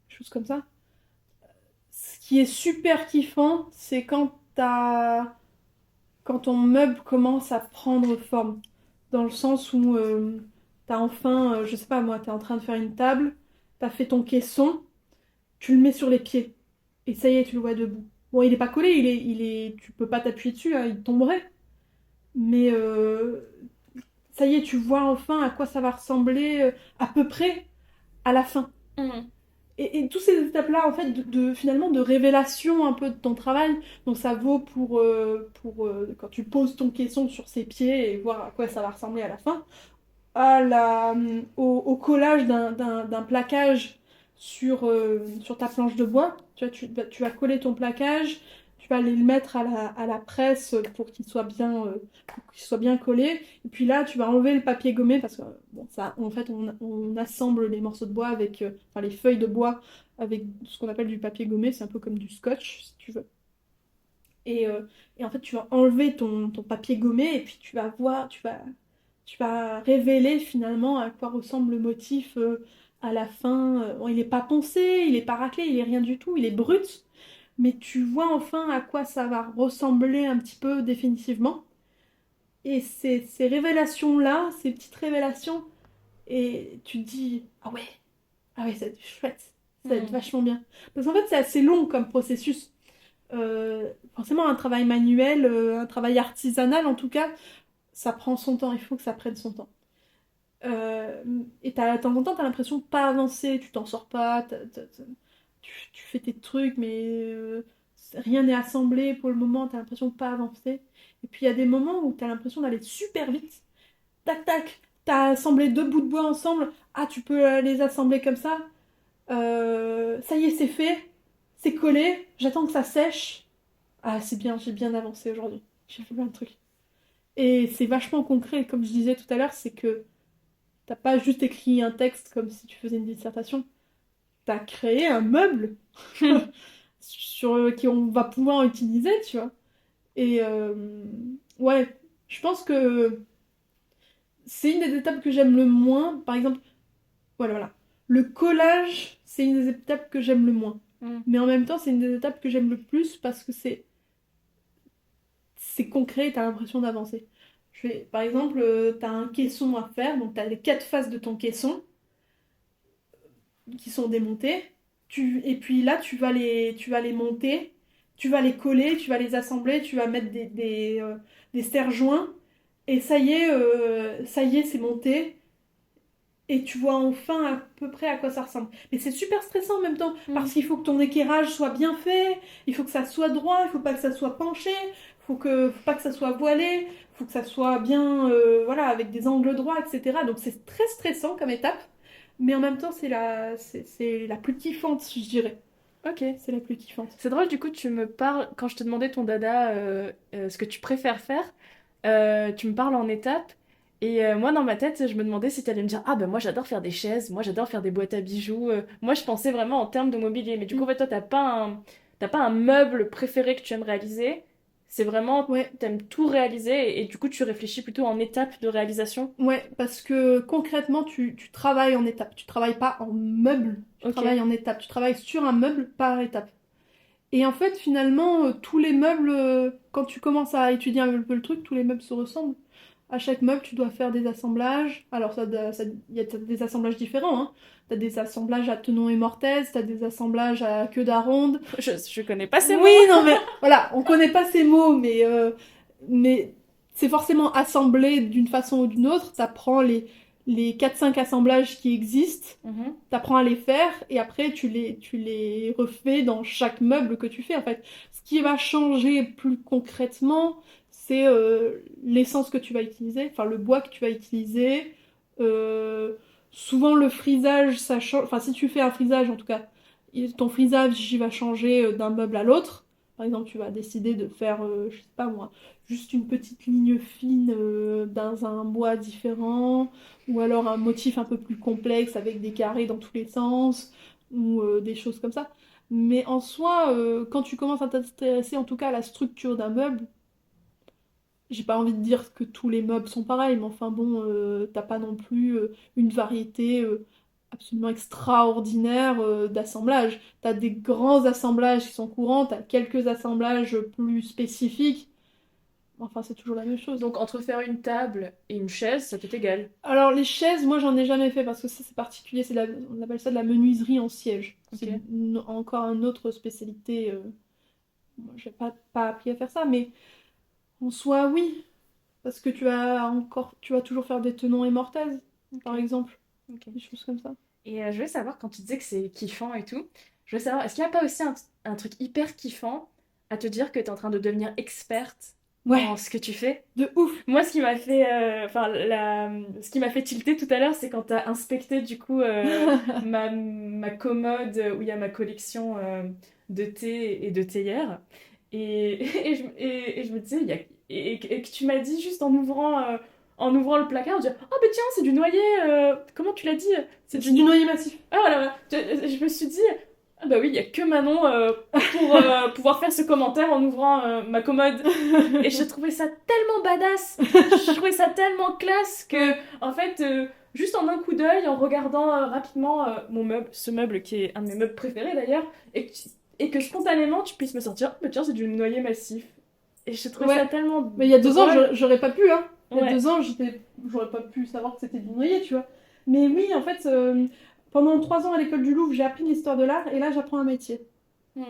choses comme ça. Ce qui est super kiffant, c'est quand ton meuble commence à prendre forme. Dans le sens où t'as enfin, je sais pas moi, t'es en train de faire une table, t'as fait ton caisson, tu le mets sur les pieds. Et ça y est, tu le vois debout. Bon, il est pas collé, tu peux pas t'appuyer dessus, hein, il tomberait. Mais ça y est, tu vois enfin à quoi ça va ressembler à peu près à la fin. Mhm. Et toutes ces étapes-là, en fait, finalement, de révélation un peu de ton travail, donc ça vaut pour quand tu poses ton caisson sur ses pieds et voir à quoi ça va ressembler à la fin, au collage d'un plaquage sur ta planche de bois. Tu vois, tu vas coller ton plaquage, tu vas aller le mettre à la presse pour qu'il soit bien collé. Et puis là, tu vas enlever le papier gommé parce que, bon, ça, en fait, on assemble les morceaux de bois enfin, les feuilles de bois avec ce qu'on appelle du papier gommé. C'est un peu comme du scotch, si tu veux. Et, euh, et en fait, tu vas enlever ton papier gommé et puis tu vas révéler finalement à quoi ressemble le motif à la fin. Bon, il n'est pas poncé, il n'est pas raclé, il est rien du tout, il est brut, mais tu vois enfin à quoi ça va ressembler un petit peu définitivement. Et ces révélations-là, ces petites révélations, et tu te dis, ah ouais, ça va être chouette, ça va être Mhm. vachement bien. Parce qu'en fait, c'est assez long comme processus. Forcément, un travail manuel, un travail artisanal en tout cas, ça prend son temps, il faut que ça prenne son temps. Et de temps en temps, t'as l'impression de pas avancer, tu t'en sors pas, tu fais tes trucs, mais rien n'est assemblé pour le moment, t'as l'impression de pas avancer. Et puis il y a des moments où t'as l'impression d'aller super vite. Tac, tac, t'as assemblé deux bouts de bois ensemble, ah, tu peux les assembler comme ça. Ça y est, c'est fait, c'est collé, j'attends que ça sèche. Ah, c'est bien, j'ai bien avancé aujourd'hui. J'ai fait plein de trucs. Et c'est vachement concret, comme je disais tout à l'heure, c'est que t'as pas juste écrit un texte comme si tu faisais une dissertation. T'as créé un meuble qui on va pouvoir utiliser, tu vois. Et ouais, je pense que c'est une des étapes que j'aime le moins. Par exemple, voilà. Le collage, c'est une des étapes que j'aime le moins. Mhm. Mais en même temps, c'est une des étapes que j'aime le plus parce que c'est concret et t'as l'impression d'avancer. Par exemple, t'as un caisson à faire, donc t'as les quatre faces de ton caisson qui sont démontés. Et puis là, tu vas les monter, tu vas les coller, tu vas les assembler, tu vas mettre des serre-joints. Et ça y est, c'est monté. Et tu vois enfin à peu près à quoi ça ressemble. Mais c'est super stressant en même temps, parce Mhm. qu'il faut que ton équerrage soit bien fait, il faut que ça soit droit, il faut pas que ça soit penché, faut pas que ça soit voilé, il faut que ça soit bien, voilà, avec des angles droits, etc. Donc c'est très stressant comme étape, mais en même temps c'est la plus kiffante, je dirais. Ok. C'est la plus kiffante. C'est drôle, du coup, tu me parles, quand je te demandais ton dada, ce que tu préfères faire, tu me parles en étapes. Et moi, dans ma tête, je me demandais si tu allais me dire, ah ben moi j'adore faire des chaises, moi j'adore faire des boîtes à bijoux. Moi, je pensais vraiment en termes de mobilier. Mais du coup, en Mm. fait, toi, t'as pas un meuble préféré que tu aimes réaliser. C'est vraiment, Ouais, t'aimes tout réaliser et du coup, tu réfléchis plutôt en étapes de réalisation. ouais, parce que concrètement, tu travailles en étapes, tu travailles pas en meuble, tu Ok. travailles en étapes, tu travailles sur un meuble par étape. Et en fait, finalement, tous les meubles, quand tu commences à étudier un peu le truc, tous les meubles se ressemblent. À chaque meuble, tu dois faire des assemblages. Alors, il y a des assemblages différents, hein. T'as des assemblages à tenon et mortaise, t'as des assemblages à queue d'aronde. Je connais pas ces Oui, mots. non, mais voilà, on connaît pas ces mots, mais c'est forcément assemblé d'une façon ou d'une autre. T'apprends les 4-5 assemblages qui existent, Mhm. t'apprends à les faire, et après tu les refais dans chaque meuble que tu fais, en fait. Ce qui va changer plus concrètement, c'est l'essence que tu vas utiliser, enfin le bois que tu vas utiliser. Euh, Souvent le frisage, ça change. Enfin, si tu fais un frisage, en tout cas, ton frisage, il va changer d'un meuble à l'autre. Par exemple, tu vas décider de faire, je sais pas moi, juste une petite ligne fine dans un bois différent, ou alors un motif un peu plus complexe avec des carrés dans tous les sens, ou des choses comme ça. Mais en soi, quand tu commences à t'intéresser en tout cas à la structure d'un meuble, j'ai pas envie de dire que tous les meubles sont pareils, mais enfin bon, t'as pas non plus une variété absolument extraordinaires d'assemblage. T'as des grands assemblages qui sont courants, t'as quelques assemblages plus spécifiques. Enfin, c'est toujours la même chose. Donc entre faire une table et une chaise, ça t'est égal. Alors, les chaises, moi, j'en ai jamais fait parce que ça, c'est particulier. On appelle ça de la menuiserie en siège. Ok. C'est encore une autre spécialité. Moi, j'ai pas appris à faire ça, mais en soi, oui. Parce que tu vas toujours faire des tenons et mortaises, par exemple. Ok. Des choses comme ça. Et je voulais savoir, quand tu disais que c'est kiffant et tout, je voulais savoir, est-ce qu'il n'y a pas aussi un truc hyper kiffant à te dire que tu es en train de devenir experte Ouais, en ce que tu fais? de ouf. Moi, ce qui m'a fait, ce qui m'a fait tilter tout à l'heure, c'est quand tu as inspecté du coup ma commode où il y a ma collection de thé et de théière. Et je me disais, et que tu m'as dit juste en ouvrant le placard, dire, oh, ben tiens, c'est du noyer, comment tu l'as dit? C'est du noyer massif. Ah voilà, voilà. Je me suis dit, ah bah oui, il n'y a que Manon pour pouvoir faire ce commentaire en ouvrant ma commode. Et je trouvais ça tellement badass, je trouvais ça tellement classe que, en fait, juste en un coup d'œil, en regardant rapidement mon meuble, ce meuble qui est un de mes meubles préférés d'ailleurs, et que spontanément tu puisses me sortir, oh, bah tiens, c'est du noyer massif. Et je trouvais ça tellement Mais il y a 2 ans, drôle. j'aurais pas pu, hein. Il y a Ouais. 2 ans, j'aurais pas pu savoir que c'était du noyer, tu vois. Mais oui, en fait, pendant 3 ans à l'école du Louvre, j'ai appris l'histoire de l'art et là, j'apprends un métier. Hmm.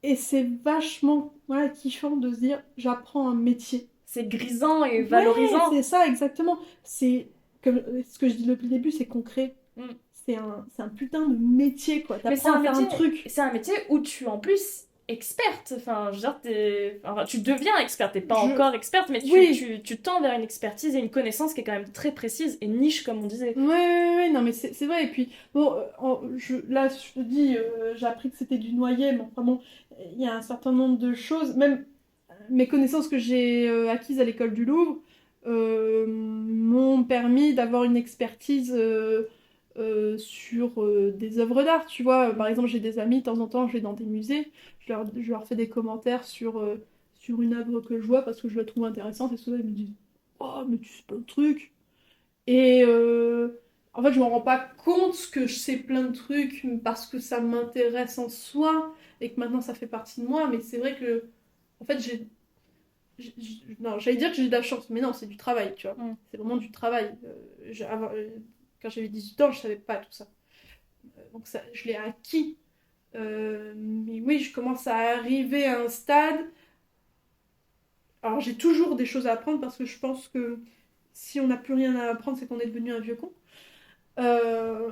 Et c'est vachement, voilà, kiffant de se dire, j'apprends un métier. C'est grisant et Ouais, valorisant. c'est ça, exactement. C'est, comme ce que je dis depuis le début, c'est concret. Hmm. C'est un putain de métier, quoi. Mais c'est T'apprends un à faire un métier, truc. c'est un métier où tu en plus experte. Enfin, je veux dire, enfin, tu deviens experte. T'es pas Je- encore experte, mais Oui. tu tends vers une expertise et une connaissance qui est quand même très précise et niche, comme on disait. Ouais, non, mais c'est vrai. Et puis, bon, là, je te dis, j'ai appris que c'était du noyer, mais enfin bon, il y a un certain nombre de choses, même mes connaissances que j'ai acquises à l'école du Louvre m'ont permis d'avoir une expertise sur des œuvres d'art, tu vois. Par exemple, j'ai des amis, de temps en temps, je vais dans des musées, je leur fais des commentaires sur une œuvre que je vois parce que je la trouve intéressante, et souvent ils me disent, oh, mais tu sais plein de trucs. Et en fait, je me rends pas compte que je sais plein de trucs parce que ça m'intéresse en soi et que maintenant ça fait partie de moi. Mais c'est vrai que, en fait, non, j'allais dire que j'ai de la chance, mais non, c'est du travail, tu vois. Mm. C'est vraiment du travail. Quand j'avais 18 ans, je savais pas tout ça. Donc ça, je l'ai acquis. Mais oui, je commence à arriver à un stade. Alors j'ai toujours des choses à apprendre parce que je pense que si on n'a plus rien à apprendre, c'est qu'on est devenu un vieux con. Euh,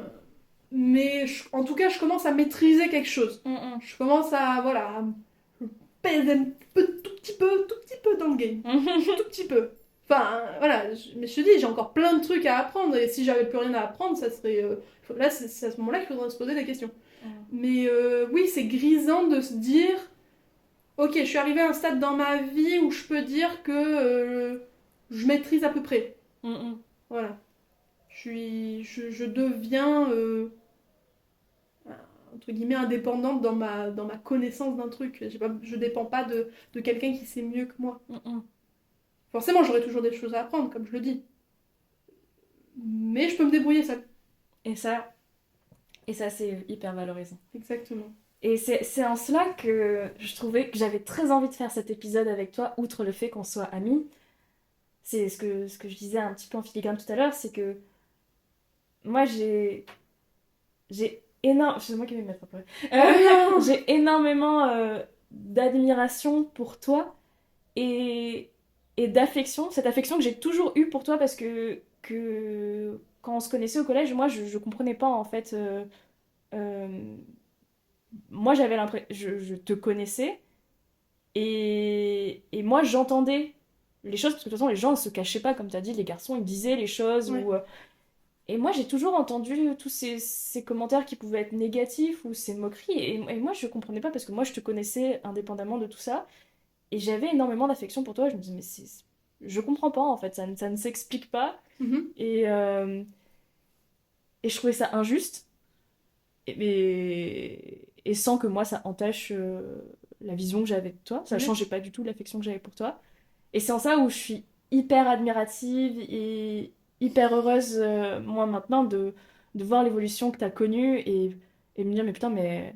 mais en tout cas, je commence à maîtriser quelque chose. Mm, Je commence à, voilà, je pèse un peu, tout petit peu dans le game. mm. Tout petit peu. Enfin, voilà, mais je te dis, j'ai encore plein de trucs à apprendre, et si j'avais plus rien à apprendre, ça serait... là, c'est à ce moment-là qu'il faudrait se poser des questions. Mais oui, c'est grisant de se dire, ok, je suis arrivée à un stade dans ma vie où je peux dire que je maîtrise à peu près. Mm. Voilà. Je deviens, entre guillemets, indépendante dans ma connaissance d'un truc. Je dépends pas de quelqu'un qui sait mieux que moi. Mm. Forcément, j'aurai toujours des choses à apprendre, comme je le dis. Mais je peux me débrouiller seule. Et ça, c'est hyper valorisant. Exactement. Et c'est en cela que je trouvais que j'avais très envie de faire cet épisode avec toi, outre le fait qu'on soit amis. C'est ce que je disais un petit peu en filigrane tout à l'heure, c'est que moi j'ai énorme, c'est moi qui vais me mettre à pleurer. J'ai énormément d'admiration pour toi et d'affection, cette affection que j'ai toujours eue pour toi parce que quand on se connaissait au collège, moi je comprenais pas en fait. Euh, Moi j'avais l'impression, je te connaissais et moi j'entendais les choses parce que de toute façon les gens ne se cachaient pas, comme tu as dit, les garçons ils disaient les choses Ouais. et moi j'ai toujours entendu tous ces commentaires qui pouvaient être négatifs ou ces moqueries et moi je comprenais pas parce que moi je te connaissais indépendamment de tout ça et j'avais énormément d'affection pour toi. Je me disais mais je comprends pas en fait, ça ne s'explique pas Mhm. et je trouvais ça injuste et sans que moi ça entache la vision que j'avais de toi, ça Ouais. changeait pas du tout l'affection que j'avais pour toi. Et c'est en ça où je suis hyper admirative et hyper heureuse, moi maintenant, de voir l'évolution que t'as connue et me dire, mais putain, mais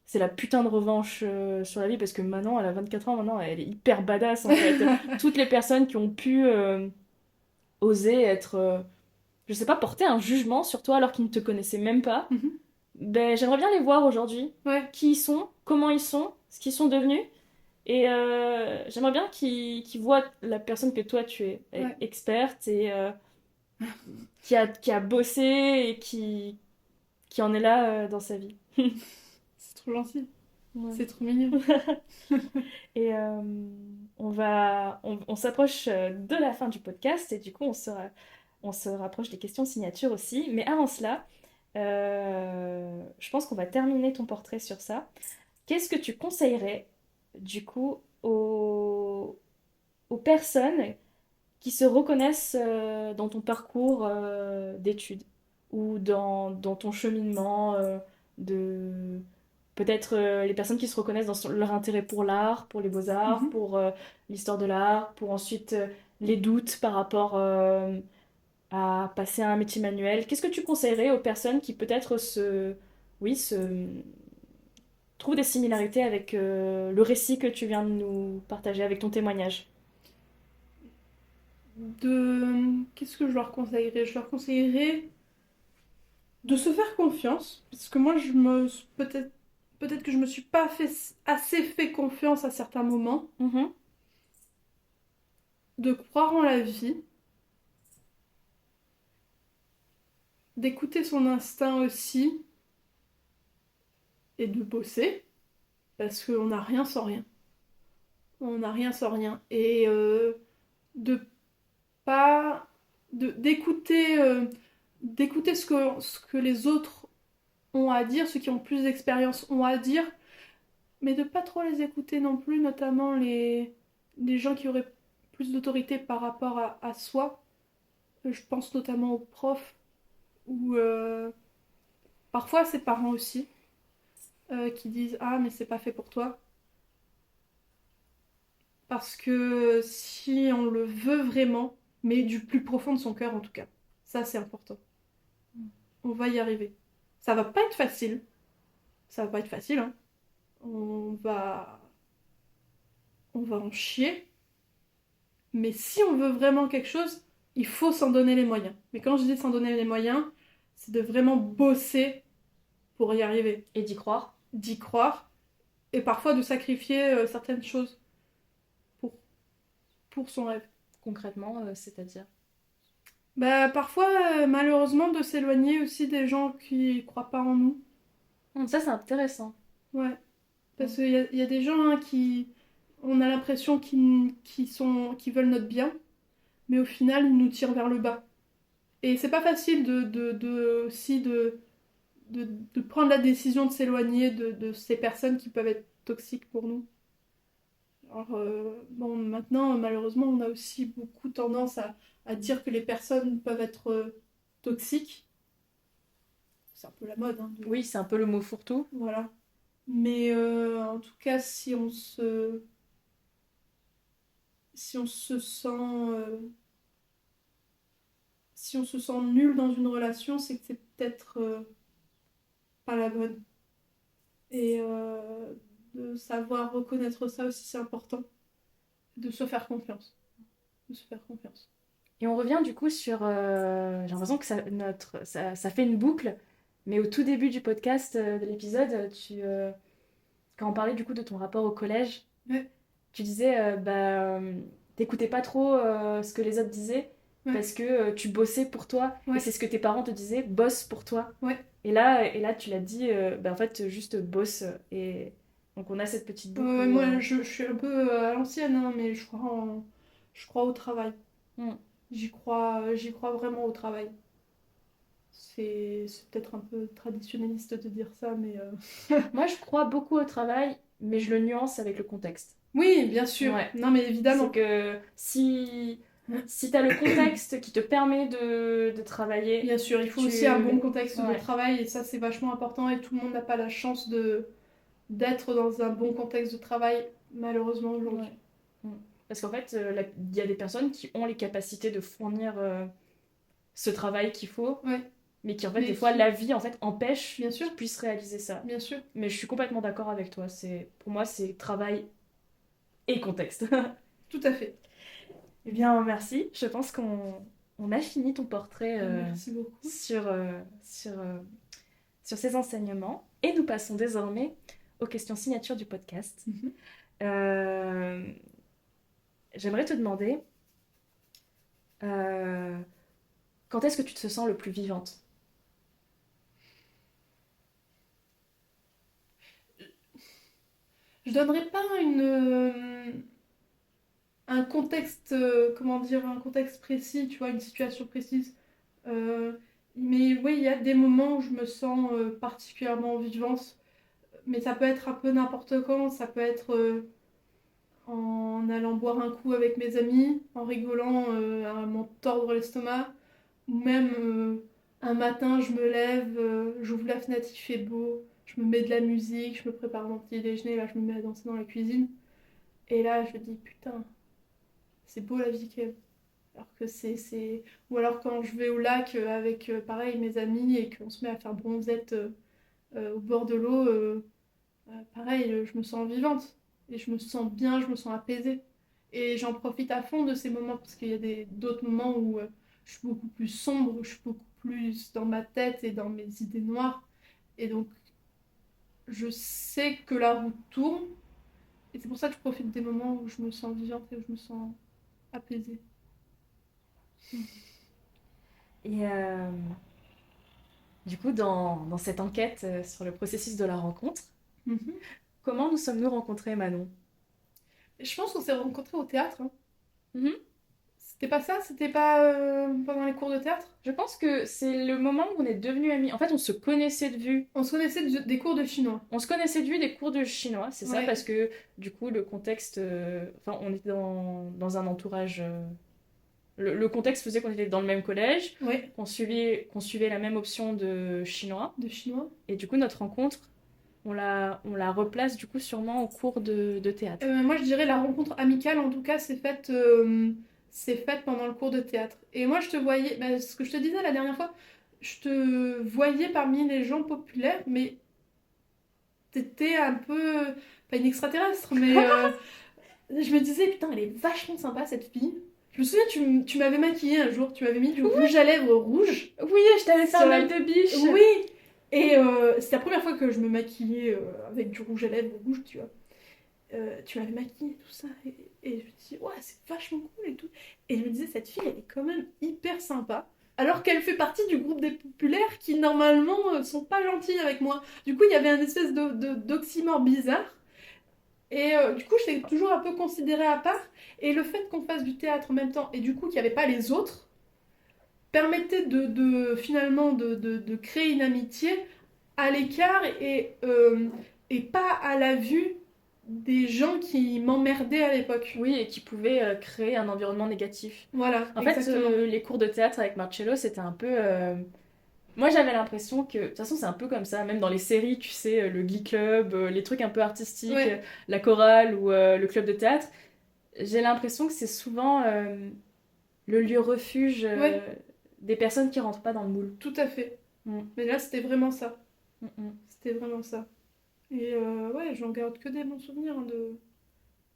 c'est la putain de revanche sur la vie parce que maintenant, elle a 24 ans, maintenant, elle est hyper badass en fait. Toutes les personnes qui ont pu oser être, je sais pas, porter un jugement sur toi alors qu'ils ne te connaissaient même pas, Mhm. ben j'aimerais bien les voir aujourd'hui. Ouais. Qui ils sont, comment ils sont, ce qu'ils sont devenus. Et j'aimerais bien qu'ils voient la personne que toi tu es, Ouais. experte et qui a bossé et qui en est là dans sa vie. C'est trop gentil. Ouais. C'est trop mignon. Et on s'approche de la fin du podcast et du coup on se rapproche des questions signature aussi. Mais avant cela, je pense qu'on va terminer ton portrait sur ça. Qu'est-ce que tu conseillerais du coup aux personnes qui se reconnaissent dans ton parcours d'études ou dans ton cheminement de... Peut-être les personnes qui se reconnaissent dans leur intérêt pour l'art, pour les beaux-arts, Mhm. pour l'histoire de l'art, pour ensuite les doutes par rapport à passer à un métier manuel. Qu'est-ce que tu conseillerais aux personnes qui peut-être oui, trouvent des similarités avec le récit que tu viens de nous partager, avec ton témoignage? Qu'est-ce que je leur conseillerais? Je leur conseillerais de se faire confiance, parce que moi, peut-être que je me suis pas assez fait confiance à certains moments, Mhm. de croire en la vie, d'écouter son instinct aussi, et de bosser, parce qu'on n'a rien sans rien. On n'a rien sans rien. Et de pas... d'écouter ce que les autres ont à dire, ceux qui ont plus d'expérience ont à dire, mais de pas trop les écouter non plus, notamment les gens qui auraient plus d'autorité par rapport à soi. Je pense notamment aux profs ou parfois à ses parents aussi, qui disent ah mais c'est pas fait pour toi. Parce que si on le veut vraiment, mais du plus profond de son cœur en tout cas, ça c'est important. On va y arriver. Ça va pas être facile, ça va pas être facile, hein. On va, on va en chier, mais si on veut vraiment quelque chose, il faut s'en donner les moyens. Mais quand je dis s'en donner les moyens, c'est de vraiment bosser pour y arriver, Et d'y croire. d'y croire, et parfois de sacrifier certaines choses pour, pour son rêve. Concrètement, c'est-à-dire. Bah, parfois, malheureusement, de s'éloigner aussi des gens qui croient pas en nous. Ça, c'est intéressant. Ouais. Parce qu'il y a des gens hein, qui. On a l'impression qu'ils veulent notre bien, mais au final, ils nous tirent vers le bas. Et c'est pas facile aussi de prendre la décision de s'éloigner de ces personnes qui peuvent être toxiques pour nous. Alors, bon, maintenant, malheureusement, on a aussi beaucoup tendance à dire que les personnes peuvent être toxiques. C'est un peu la mode, hein, Oui, c'est un peu le mot fourre-tout. voilà. Mais en tout cas, si on se sent, si on se sent nul dans une relation, c'est que c'est peut-être pas la bonne. Et de savoir reconnaître ça aussi, c'est important. De se faire confiance. De se faire confiance. Et on revient du coup sur... j'ai l'impression que ça fait une boucle, mais au tout début du podcast, de l'épisode, quand on parlait du coup de ton rapport au collège, Ouais, tu disais, t'écoutais pas trop ce que les autres disaient, ouais, parce que tu bossais pour toi, et ouais, c'est ce que tes parents te disaient, bosse pour toi. ouais. Et là tu l'as dit, en fait, juste bosse. Et donc on a cette petite boucle où... Moi, je suis un peu à l'ancienne, hein, mais je crois au travail. hmm. J'y crois vraiment au travail. C'est peut-être un peu traditionnaliste de dire ça, mais Moi, je crois beaucoup au travail, mais je le nuance avec le contexte. oui, bien sûr. Ouais. Non, mais C'est évidemment. que si tu as le contexte qui te permet de travailler, Bien sûr, il faut tu... aussi un bon contexte de Ouais. travail et ça, c'est vachement important et tout le monde n'a pas la chance d'être dans un bon contexte de travail, malheureusement aujourd'hui. Ouais. Parce qu'en fait, il y a des personnes qui ont les capacités de fournir ce travail qu'il faut, Ouais. mais qui en fait Mais des fois qui- la vie en fait empêche Bien sûr, qu'ils puissent réaliser ça. bien sûr. Mais je suis complètement d'accord avec toi. Pour moi, c'est travail et contexte. Tout à fait. Eh bien, merci. Je pense qu'on a fini ton portrait Merci beaucoup. sur ces enseignements. Et nous passons désormais aux questions signatures du podcast. Mhm. Euh, J'aimerais te demander euh, quand est-ce que tu te sens le plus vivante? Je donnerais pas un contexte, comment dire, un contexte précis, tu vois, une situation précise. Euh, mais oui, il y a des moments où je me sens particulièrement vivante. Mais ça peut être un peu n'importe quand. Ça peut être en allant boire un coup avec mes amis, en rigolant à m'en tordre l'estomac. Ou même un matin, je me lève, j'ouvre la fenêtre, il fait beau, je me mets de la musique, je me prépare mon petit déjeuner, là je me mets à danser dans la cuisine. Et là, je me dis, putain, c'est beau la vie qu'elle. Alors que c'est. Ou alors quand je vais au lac avec, pareil, mes amis et qu'on se met à faire bronzette au bord de l'eau, pareil, je me sens vivante. Et je me sens bien, je me sens apaisée. Et j'en profite à fond de ces moments parce qu'il y a d'autres moments où je suis beaucoup plus sombre, je suis beaucoup plus dans ma tête et dans mes idées noires. Et donc, je sais que la roue tourne. Et c'est pour ça que je profite des moments où je me sens vivante et où je me sens apaisée. Et du coup, dans cette enquête sur le processus de la rencontre, Mhm. comment nous sommes-nous rencontrés, Manon? Et je pense qu'on s'est rencontrés au théâtre, hein. Mhm. C'était pas ça? C'était pas pendant les cours de théâtre? Je pense que c'est le moment où on est devenus amis. En fait, on se connaissait de vue. On se connaissait des cours de chinois. On se connaissait de vue des cours de chinois, c'est ça, Ouais. parce que du coup, le contexte. Enfin, on était dans un entourage. Le contexte faisait qu'on était dans le même collège, Ouais, qu'on suivait la même option de chinois. de chinois. Et du coup, notre rencontre, on la replace du coup sûrement au cours de théâtre. Moi, je dirais la rencontre amicale, en tout cas, c'est faite pendant le cours de théâtre. Et moi, je te voyais, bah, ce que je te disais la dernière fois, je te voyais parmi les gens populaires, mais t'étais un peu, pas une extraterrestre, mais je me disais, putain, elle est vachement sympa, cette fille. Je me souviens, tu m'avais maquillée un jour, tu m'avais mis du rouge à lèvres rouge. Oui, je t'avais fait Sur un la- œil de biche. Oui! Et c'était la première fois que je me maquillais avec du rouge à lèvres rouge, tu vois. Tu m'avais maquillée, tout ça. Et je me dis, ouais, c'est vachement cool et tout. Et je me disais, cette fille, elle est quand même hyper sympa. Alors qu'elle fait partie du groupe des populaires qui, normalement, sont pas gentils avec moi. Du coup, il y avait un espèce d'oxymore bizarre. Et du coup, j'étais toujours un peu considérée à part. Et le fait qu'on fasse du théâtre en même temps, et du coup, qu'il n'y avait pas les autres, permettait finalement de créer une amitié à l'écart et pas à la vue des gens qui m'emmerdaient à l'époque. Oui, et qui pouvait créer un environnement négatif. Voilà, En fait, exactement. les cours de théâtre avec Marcello, c'était un peu. Moi, j'avais l'impression que. De toute façon, c'est un peu comme ça, même dans les séries, tu sais, le Glee Club, les trucs un peu artistiques, Ouais. la chorale ou le club de théâtre. J'ai l'impression que c'est souvent le lieu refuge Ouais. des personnes qui rentrent pas dans le moule. Tout à fait. Mm. Mais là, c'était vraiment ça. Mm, mm. C'était vraiment ça. Et ouais, j'en garde que des bons souvenirs hein,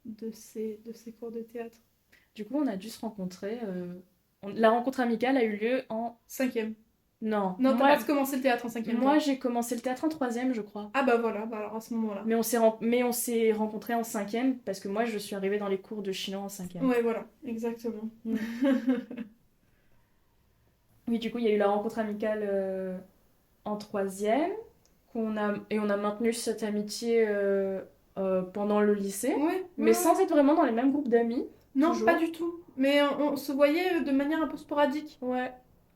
de ces cours de théâtre. Du coup, on a dû se rencontrer. La rencontre amicale a eu lieu en. Cinquième. Non, Non, t'as moi, pas commencé le théâtre en cinquième. moi toi. j'ai commencé le théâtre en troisième, je crois. Ah bah voilà, bah alors à ce moment-là. Mais on s'est rencontrés en cinquième parce que moi je suis arrivée dans les cours de chinois en cinquième. Ouais, voilà, exactement. Mm. Oui, du coup, il y a eu la rencontre amicale en troisième et on a maintenu cette amitié pendant le lycée, Ouais, mais ouais, sans être vraiment dans les mêmes groupes d'amis. non, toujours. pas du tout. Mais on se voyait de manière un peu sporadique. Ouais.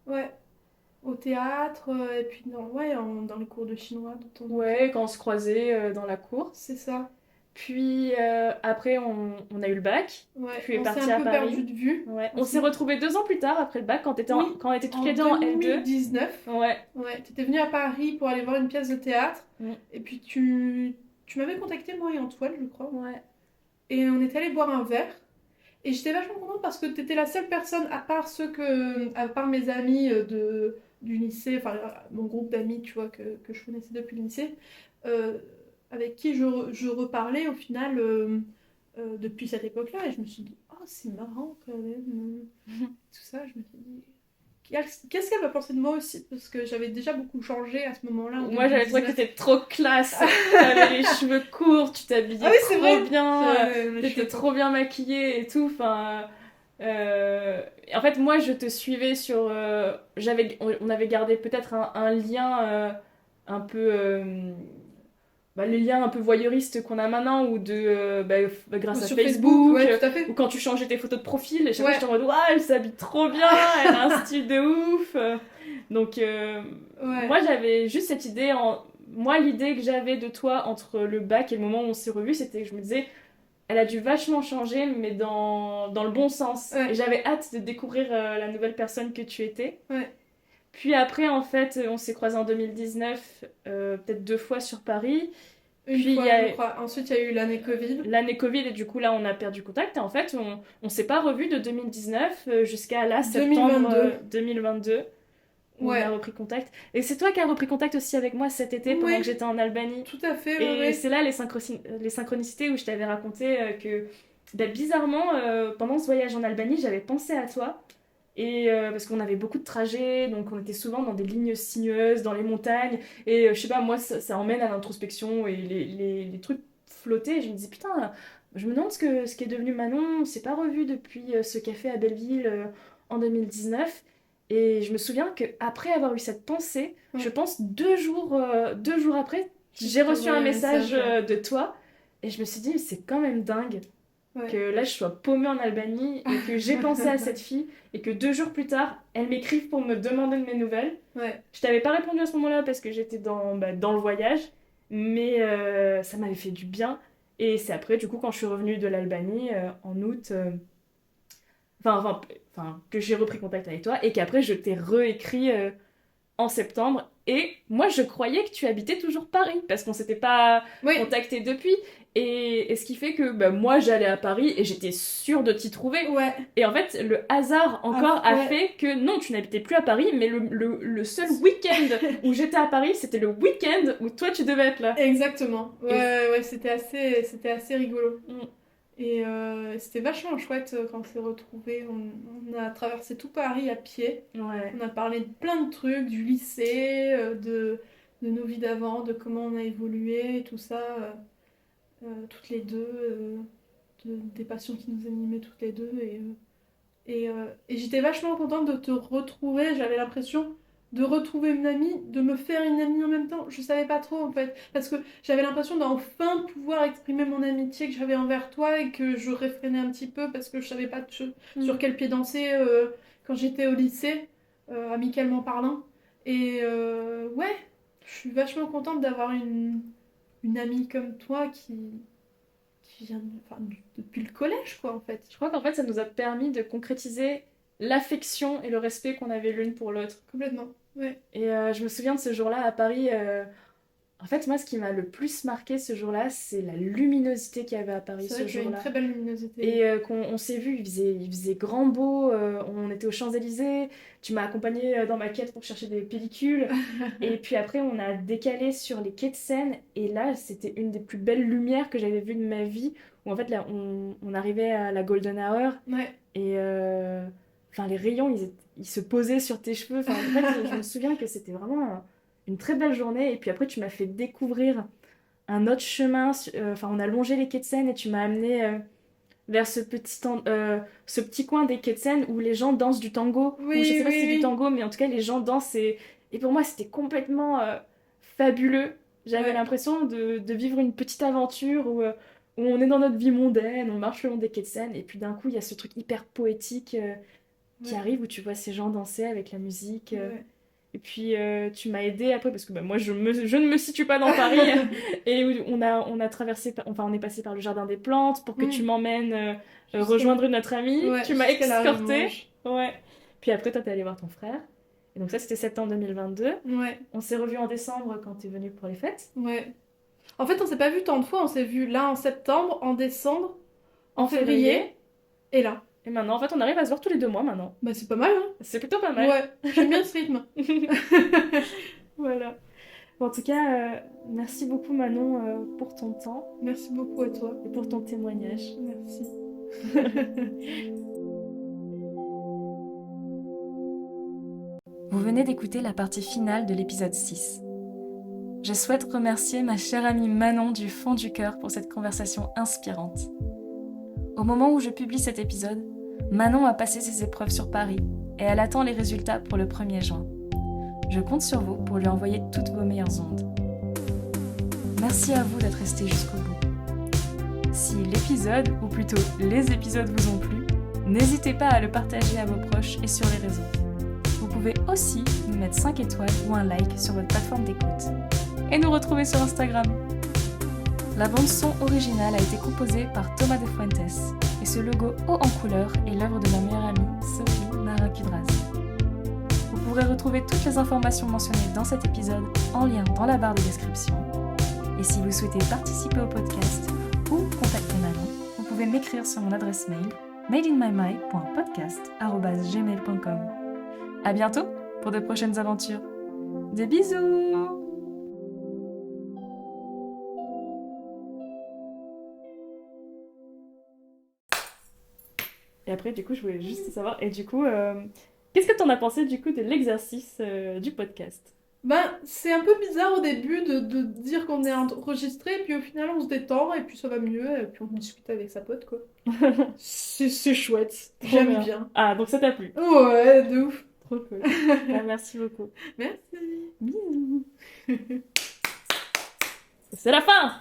Ouais. Au théâtre, et puis dans les cours de chinois de temps en temps. Ouais, quand on se croisait dans la cour. C'est ça. Puis après, on a eu le bac. Ouais. Puis est On s'est parti un à peu Paris. perdu de vue. Ouais. On s'est retrouvés 2 ans plus tard après le bac quand, Oui, quand on était toutes en les deux en L2. 2019. Ouais. Ouais, t'étais venue à Paris pour aller voir une pièce de théâtre. Mm. Et puis tu m'avais contacté, moi et Antoine, je crois. Ouais. Et on est allé boire un verre. Et j'étais vachement contente parce que t'étais la seule personne, à part mes amis du lycée, enfin mon groupe d'amis, tu vois, que je connaissais depuis le lycée, euh, avec qui je reparlais au final depuis cette époque-là. Et je me suis dit, oh, c'est marrant quand même. Tout ça, je me suis dit, qu'est-ce qu'elle va penser de moi aussi? Parce que j'avais déjà beaucoup changé à ce moment-là. Moi, j'avais trouvé que t'étais trop classe. T'avais les cheveux courts, tu t'habillais trop bien, t'étais trop bien maquillée et tout. Enfin, en fait, moi, je te suivais sur. On avait gardé peut-être un lien un peu. Les liens un peu voyeuristes qu'on a maintenant, ou grâce à sur Facebook, ouais, tout à fait. ou quand tu changeais tes photos de profil, et chaque fois j'étais en mode, waouh, elle s'habille trop bien, elle a un style de ouf. Donc, moi j'avais juste cette idée, moi l'idée que j'avais de toi entre le bac et le moment où on s'est revus, c'était que je me disais, elle a dû vachement changer, mais dans le bon sens. Ouais. Et j'avais hâte de découvrir la nouvelle personne que tu étais. Ouais. Puis après, en fait, on s'est croisés en 2019, peut-être 2 fois sur Paris. Une Puis fois, il y a je crois. Ensuite, il y a eu l'année Covid. l'année Covid, et du coup là on a perdu contact. Et en fait, on s'est pas revus de 2019 jusqu'à là, septembre 2022, où Ouais. on a repris contact. Et c'est toi qui as repris contact aussi avec moi cet été pendant que j'étais en Albanie. Tout à fait, Et c'est là les synchronicités où je t'avais raconté que bizarrement, pendant ce voyage en Albanie, j'avais pensé à toi. Et parce qu'on avait beaucoup de trajets, donc on était souvent dans des lignes sinueuses, dans les montagnes. Et je sais pas, moi, ça emmène à l'introspection et les trucs flottaient. Et je me disais, putain, je me demande ce qu'est devenu Manon. On s'est pas revu depuis ce café à Belleville en 2019. Et je me souviens qu'après avoir eu cette pensée, je pense 2 jours après, j'ai reçu un message de toi. Et je me suis dit, mais c'est quand même dingue que là je sois paumée en Albanie et que j'ai pensé à cette fille et que 2 jours plus tard elle m'écrive pour me demander de mes nouvelles. Je t'avais pas répondu à ce moment-là parce que j'étais dans le voyage, mais ça m'avait fait du bien. Et c'est après, du coup, quand je suis revenue de l'Albanie en août, que j'ai repris contact avec toi et qu'après je t'ai réécrit en septembre. Et moi je croyais que tu habitais toujours Paris parce qu'on s'était pas contacté depuis. Et ce qui fait que moi j'allais à Paris et j'étais sûre de t'y trouver. Et en fait, le hasard encore a fait que non, tu n'habitais plus à Paris, mais le seul week-end où j'étais à Paris, c'était le week-end où toi tu devais être là. Exactement. C'était assez rigolo. Et c'était vachement chouette quand on s'est retrouvés. On a traversé tout Paris à pied. On a parlé de plein de trucs, du lycée, de nos vies d'avant, de comment on a évolué, et tout ça. Toutes les deux, des passions qui nous animaient toutes les deux. Et j'étais vachement contente de te retrouver. J'avais l'impression de retrouver une amie, de me faire une amie en même temps. Je savais pas trop en fait. Parce que j'avais l'impression d'enfin pouvoir exprimer mon amitié que j'avais envers toi et que je réfrénais un petit peu parce que je savais pas sur quel pied danser quand j'étais au lycée, amicalement parlant. Et je suis vachement contente d'avoir une amie comme toi qui vient depuis le collège, quoi, en fait. Je crois qu'en fait, ça nous a permis de concrétiser l'affection et le respect qu'on avait l'une pour l'autre. Complètement, ouais. Et je me souviens de ce jour-là à Paris. En fait, moi, ce qui m'a le plus marqué ce jour-là, c'est la luminosité qu'il y avait à Paris ce jour-là. C'est vrai qu'il y a une très belle luminosité. Et on s'est vu, il faisait grand beau, on était aux Champs-Élysées, tu m'as accompagnée dans ma quête pour chercher des pellicules, et puis après on a décalé sur les quais de Seine, et là c'était une des plus belles lumières que j'avais vues de ma vie, où en fait là on arrivait à la Golden Hour, et les rayons ils se posaient sur tes cheveux, en fait je me souviens que c'était vraiment une très belle journée, et puis après tu m'as fait découvrir un autre chemin, on a longé les quais de Seine et tu m'as amené vers ce petit coin des quais de Seine où les gens dansent du tango. Je sais pas si c'est du tango, mais en tout cas les gens dansent et pour moi c'était complètement fabuleux. J'avais l'impression de vivre une petite aventure où on est dans notre vie mondaine, on marche le long des quais de Seine et puis d'un coup il y a ce truc hyper poétique qui arrive où tu vois ces gens danser avec la musique. Et puis tu m'as aidé après parce que moi je ne me situe pas dans Paris et on a traversé, on est passé par le jardin des plantes pour que tu m'emmènes rejoindre notre amie. Tu m'as escortée. Puis après toi t'es allé voir ton frère. Et donc ça c'était septembre 2022. On s'est revus en décembre quand t'es venu pour les fêtes. En fait on s'est pas vu tant de fois, on s'est vu là en septembre, en décembre, en février. Et là. Et maintenant, en fait, on arrive à se voir tous les 2 mois maintenant. Bah, c'est pas mal, hein. C'est plutôt pas mal. Ouais, j'aime bien ce rythme. Voilà. Bon, en tout cas, merci beaucoup Manon pour ton temps Merci beaucoup à toi. et pour ton témoignage. Merci. Vous venez d'écouter la partie finale de l'épisode 6. Je souhaite remercier ma chère amie Manon du fond du cœur pour cette conversation inspirante. Au moment où je publie cet épisode, Manon a passé ses épreuves sur Paris et elle attend les résultats pour le 1er juin. Je compte sur vous pour lui envoyer toutes vos meilleures ondes. Merci à vous d'être restés jusqu'au bout. Si l'épisode, ou plutôt les épisodes vous ont plu, n'hésitez pas à le partager à vos proches et sur les réseaux. Vous pouvez aussi nous mettre 5 étoiles ou un like sur votre plateforme d'écoute. Et nous retrouver sur Instagram. La bande-son originale a été composée par Thomas de Fuentes et ce logo haut en couleur est l'œuvre de ma meilleure amie Sophie Nara-Kudras. Vous pourrez retrouver toutes les informations mentionnées dans cet épisode en lien dans la barre de description. Et si vous souhaitez participer au podcast ou contacter Manon, vous pouvez m'écrire sur mon adresse mail madeinmymai.podcast@gmail.com. À bientôt pour de prochaines aventures. Des bisous! Et après, du coup, je voulais juste savoir, et du coup, qu'est-ce que t'en as pensé du coup de l'exercice du podcast? Ben, c'est un peu bizarre au début de dire qu'on est enregistré, puis au final on se détend, et puis ça va mieux, et puis on discute avec sa pote, quoi. C'est chouette, Trop j'aime bien. Ah, donc ça t'a plu? Ouais, de ouf. Trop cool. Ah, merci beaucoup. Merci. Bisous. C'est la fin!